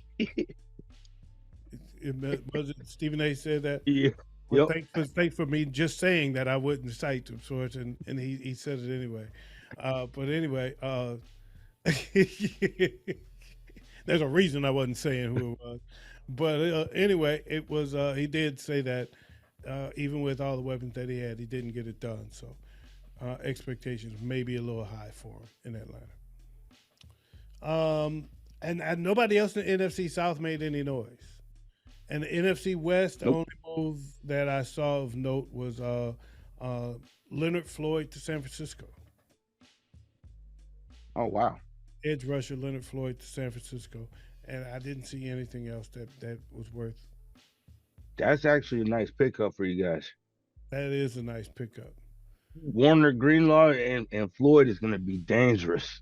was it Stephen A. said that. Yeah. Well, Yep. thanks for me just saying that I wouldn't cite the source, and he said it anyway. But anyway, there's a reason I wasn't saying who it was. But anyway, it was he did say that even with all the weapons that he had, he didn't get it done. So expectations may be a little high for him in Atlanta. And nobody else in the NFC South made any noise. And the NFC West, the Nope. only move that I saw of note was Leonard Floyd to San Francisco. Oh wow. Edge rusher Leonard Floyd to San Francisco, and I didn't see anything else that was worth. That's actually a nice pickup for you guys. That is a nice pickup. Warner Greenlaw and Floyd is gonna be dangerous.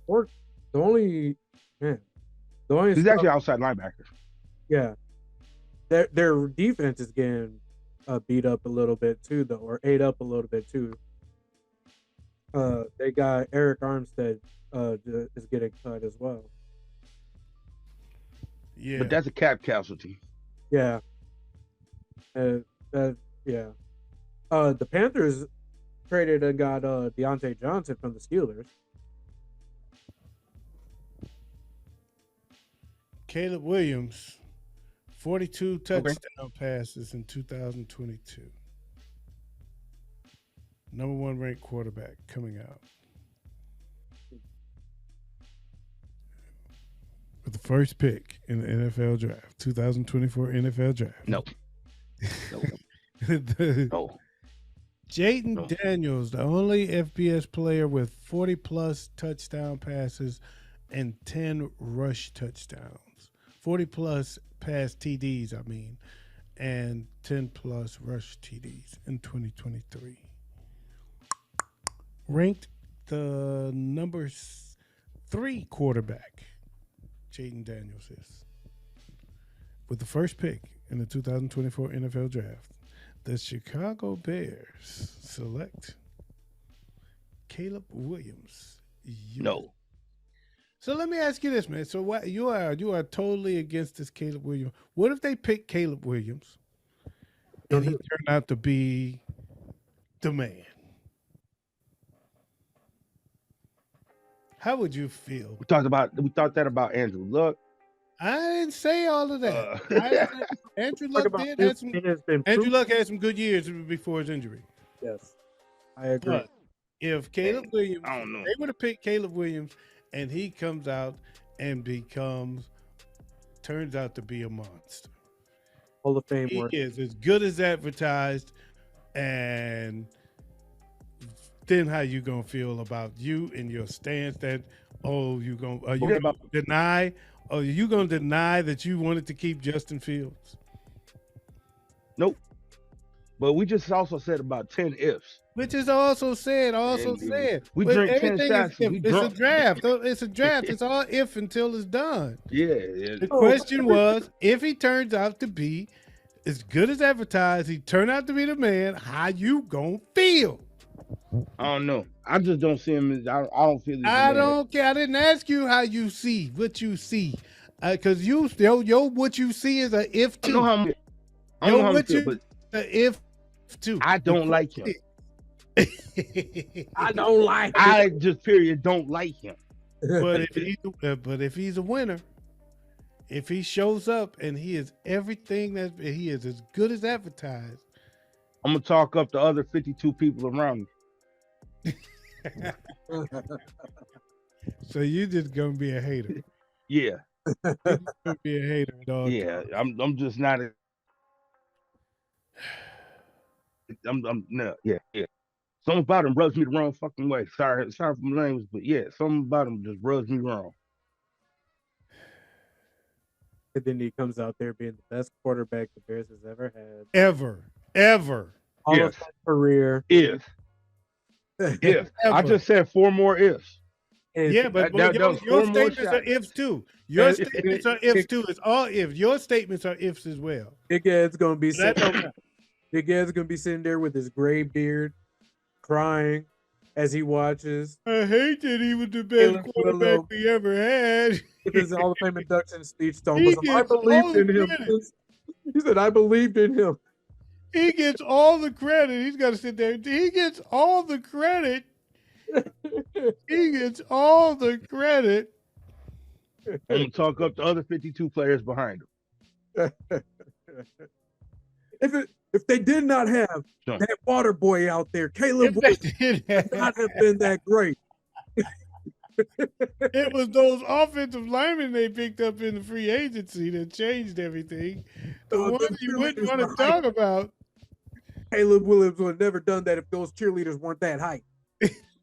Or the only man, the only He's stuff, actually outside linebacker. yeah, their defense is getting beat up a little bit too, though, or ate up a little bit too. They got Eric Armstead is getting cut as well. Yeah, But that's a cap casualty. Yeah, that yeah. The Panthers traded and got Deontay Johnson from the Steelers. Caleb Williams, 42 touchdown passes in 2022. Number one ranked quarterback coming out. With the first pick in the NFL draft, 2024 NFL draft. No. No. The- No. Jaden No. Daniels, the only FBS player with 40 plus touchdown passes and 10 rush touchdowns. 40 plus pass TDs, I mean, and 10 plus rush TDs in 2023. Ranked the number 3 quarterback, Jaden Daniels is. With the first pick in the 2024 NFL draft, the Chicago Bears select Caleb Williams. No. So let me ask you this, man. So what you are totally against this Caleb Williams. What if they pick Caleb Williams and he turned out to be the man? How would you feel? We thought that about Andrew Luck. I didn't say all of that. Andrew Talk Luck about did his have some. team has been Andrew proven. Luck had some good years before his injury. Yes, I agree. But if Caleb Williams, I don't know. they would have picked Caleb Williams, and he comes out and turns out to be a monster. Hall of Fame He work. is as good as advertised, and then how you gonna feel about you and your stance that are you Okay. gonna deny? Are you gonna deny that you wanted to keep Justin Fields? Nope. But we just also said about 10 ifs. Which is also said. We But drink 10 everything shots and we it's a drunk. draft. It's a draft. It's all if until it's done. Yeah. The question was, if he turns out to be as good as advertised, he turned out to be the man, how you gonna feel? I don't know. I just don't see him as. I don't feel he's a I man. don't care. I didn't ask you how you see what you see, because you yo what you see is a if I don't know two. how I'm. I don't Yo know how I'm what feel, you but a if two. I don't like him. I don't like it. I just period don't like him. but if he's a winner, if he shows up and he is everything that he is as good as advertised, I'm gonna talk up the other 52 people around me. so you just gonna be a hater. Yeah, You just gonna be a hater, dog. yeah. I'm just not. I'm no. Yeah, yeah. Something about him rubs me the wrong fucking way. Sorry for my names, but yeah, something about him just rubs me wrong. And then he comes out there being the best quarterback the Bears has ever had. Ever. All Yes. of his career. If I Ever. just said 4 more ifs. Yeah, but that your was 4 more statements are shots. ifs too. Your And- statements are ifs too. It's all ifs. Your statements are ifs as well. Big Ed's gonna be That don't matter. Big Ed's gonna be sitting there with his gray beard, crying as he watches I hate that he was the best Caleb quarterback Willow. we ever had. with his Hall of Fame induction speech. Stone He was I gets all believed the in him. credit. He said, I believed in him. He gets all the credit. He's got to sit there. He gets all the credit. He gets all the credit. I'm gonna talk up the other 52 players behind him. If they did not have Sure. that water boy out there, Caleb If would they did not have been that great. It was those offensive linemen they picked up in the free agency that changed everything. The Oh, ones them you wouldn't cheerleaders want to were talk about. Caleb Williams would have never done that if those cheerleaders weren't that height.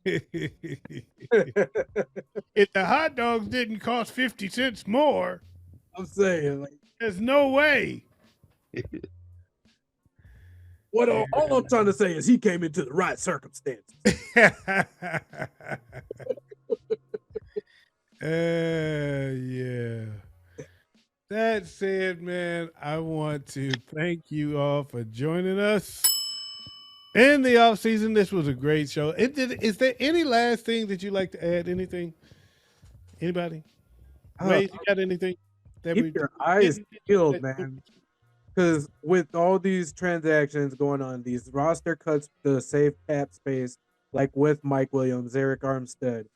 If the hot dogs didn't cost 50 cents more, I'm saying, like, there's no way. what all I'm trying to say is he came into the right circumstances. Yeah. That said, man, I want to thank you all for joining us in the off season. This was a great show. Is there any last thing that you'd like to add? Anything? Anybody? Waze, you got anything? Keep your eyes peeled, man. Because with all these transactions going on, these roster cuts to save cap space, like with Mike Williams, Eric Armstead,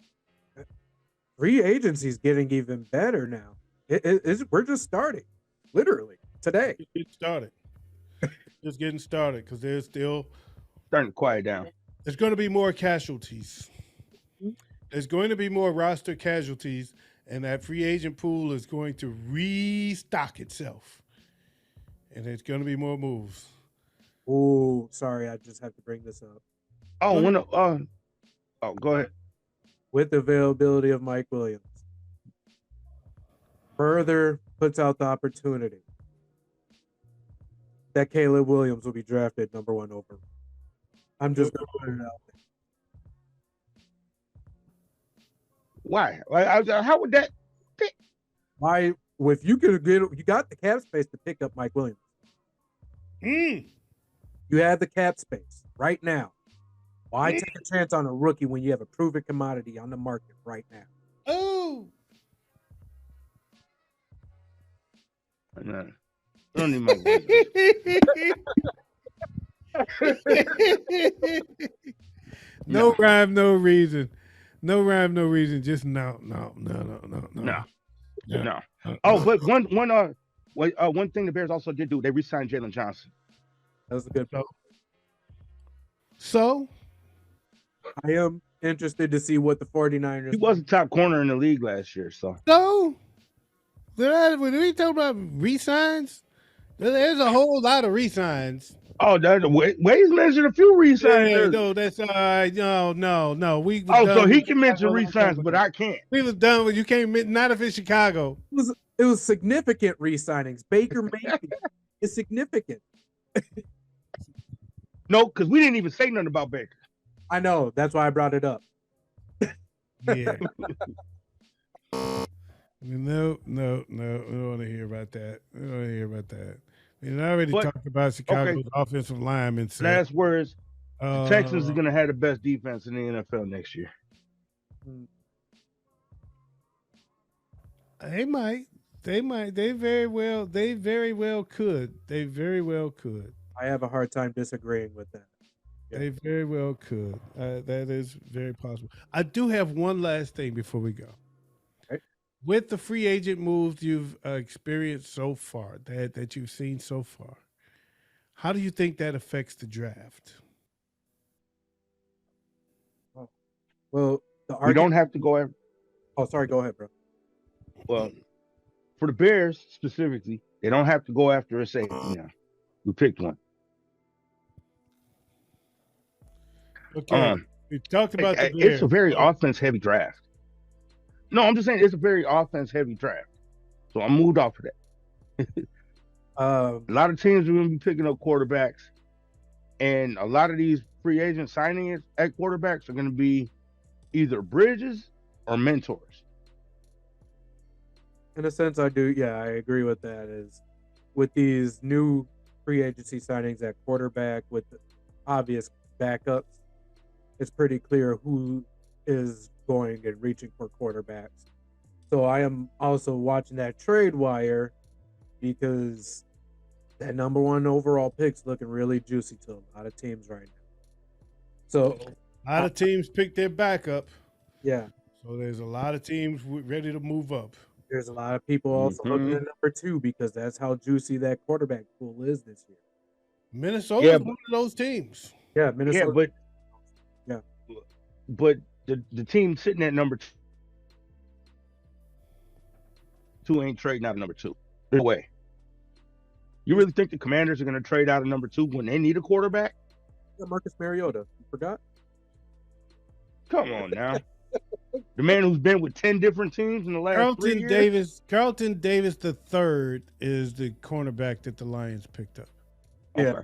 free agency's getting even better now. We're just starting, literally today. Just getting started because there's still Starting to quiet down. there's going to be more casualties. There's going to be more roster casualties, and that free agent pool is going to restock itself. And there's going to be more moves. Oh, sorry, I just have to bring this up. Oh, go ahead. With the availability of Mike Williams, further puts out the opportunity that Caleb Williams will be drafted number 1 over. I'm just going to put it out there. Why? How would that fit? Why? If you could get, you got the cap space to pick up Mike Williams. You have the cap space right now. Why take a chance on a rookie when you have a proven commodity on the market right now? Oh, No. I don't need my no rhyme, no reason. No rhyme, no reason. Just no. Oh, but one thing the Bears also did do, they re-signed Jalen Johnson. That was a good. So I am interested to see what the 49ers. He was the top corner in the league last year, so. when we talk about re-signs, there's a whole lot of re-signs. Oh, Waze mentioned a few re-signs. Yeah, no, that's no. So he can mention re-signs, but I can't. We was done with you. Can't not if it's Chicago. It was significant re-signings. Baker Mayfield is significant. No, because we didn't even say nothing about Baker. I know. That's why I brought it up. Yeah. No. We don't want to hear about that. We already talked about Chicago's offensive linemen. Last words. The Texans are Uh, going to have the best defense in the NFL next year. Mm, they might. They might. They very well. They very well could. They very well could. I have a hard time disagreeing with that. Yeah. They very well could. That is very possible. I do have one last thing before we go. Right. With the free agent moves you've experienced so far, that you've seen so far, how do you think that affects the draft? Oh. Well, the We argument. don't have to go after, Oh, sorry. Go ahead, bro. well, for the Bears specifically, they don't have to go after a safety now. We picked one. Okay, we talked about the It's a Bears. very offense heavy draft. No, I'm just saying it's a very offense heavy draft. So I moved off of that. A lot of teams are going to be picking up quarterbacks, and a lot of these free agent signings at quarterbacks are going to be either bridges or mentors. In a sense, I do. Yeah, I agree with that. Is with these new free agency signings at quarterback with the obvious backups, it's pretty clear who is going and reaching for quarterbacks. So I am also watching that trade wire because that number one overall pick's looking really juicy to a lot of teams right now. So A lot of teams pick their backup, yeah, so there's a lot of teams ready to move up. there's a lot of people also looking at number two because that's how juicy that quarterback pool is this year. Minnesota's Yeah, one of those teams. Yeah, Yeah, Minnesota. Yeah. but the team sitting at number two ain't trading out of number two. No way. You really think the Commanders are going to trade out of number two when they need a quarterback? Yeah, Marcus Mariota. You forgot? Come on now. The man who's been with 10 different teams in the last 3 years. Carlton Davis the third is the cornerback that the Lions picked up. Yeah.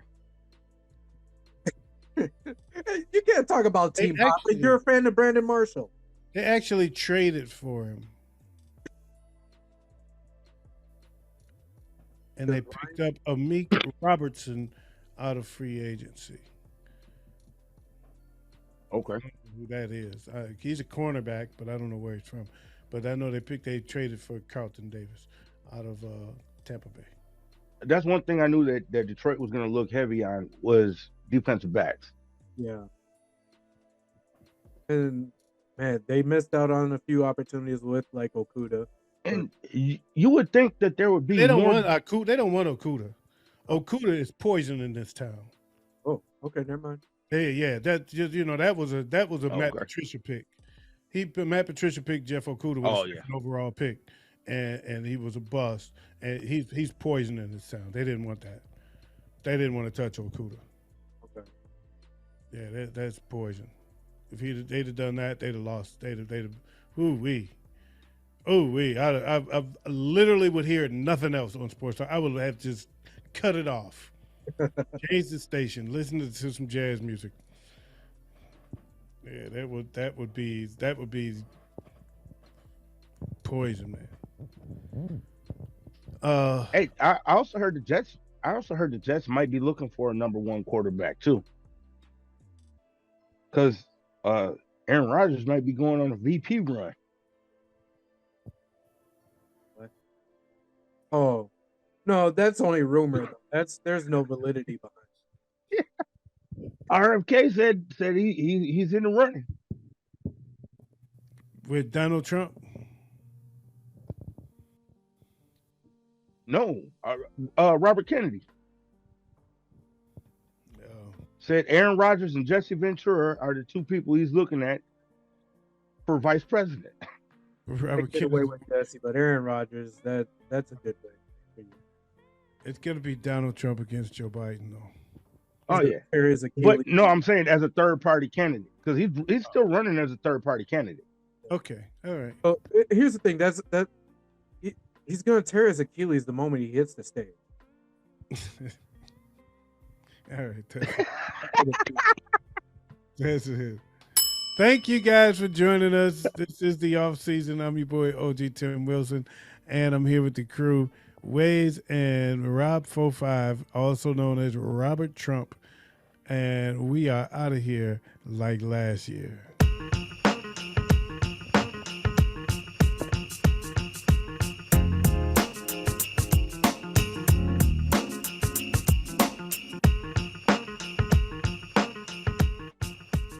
You can't talk about They team hopping. You're a fan of Brandon Marshall. They actually traded for him. And they picked up Amik Robertson out of free agency. Okay. I don't know who that is. He's a cornerback, but I don't know where he's from. But I know they traded for Carlton Davis out of Tampa Bay. That's one thing I knew that Detroit was going to look heavy on was defensive backs. Yeah. And man, they missed out on a few opportunities with like Okuda. And you would think that there would be They don't more. want Okuda. They don't want Okuda. Okuda is poison in this town. Oh, okay, never mind. Yeah, that just that was a Matt Okay. Patricia pick. Matt Patricia picked Jeff Okuda with an overall pick, and he was a bust. And he's poison in this town. They didn't want that. They didn't want to touch Okuda. Okay. Yeah, that's poison. If they'd have done that, they'd have lost. They'd have. Ooh wee. I literally would hear nothing else on sports talk. I would have just cut it off. Change the station. Listen to some jazz music. Yeah, that would be poison, man. Hey, I also heard the Jets. I also heard the Jets might be looking for a number one quarterback too, because Aaron Rodgers might be going on a VP run. Oh, no, that's only rumor. There's no validity behind it. RFK said he's in the running with Donald Trump. No, Robert Kennedy said Aaron Rodgers and Jesse Ventura are the two people he's looking at for vice president. I get away with Jesse, but Aaron Rodgers, that's a good way. It's gonna be Donald Trump against Joe Biden, though. Oh yeah, but no, I'm saying as a third party candidate because he's still running as a third party candidate. Okay, all right. Well, here's the thing. He's gonna tear his Achilles the moment he hits the stage. All right, that's it. Thank you guys for joining us. This is the off season. I'm your boy OG Tim Wilson, and I'm here with the crew, Waze and Rob 45, also known as Robert Trump. And we are out of here like last year.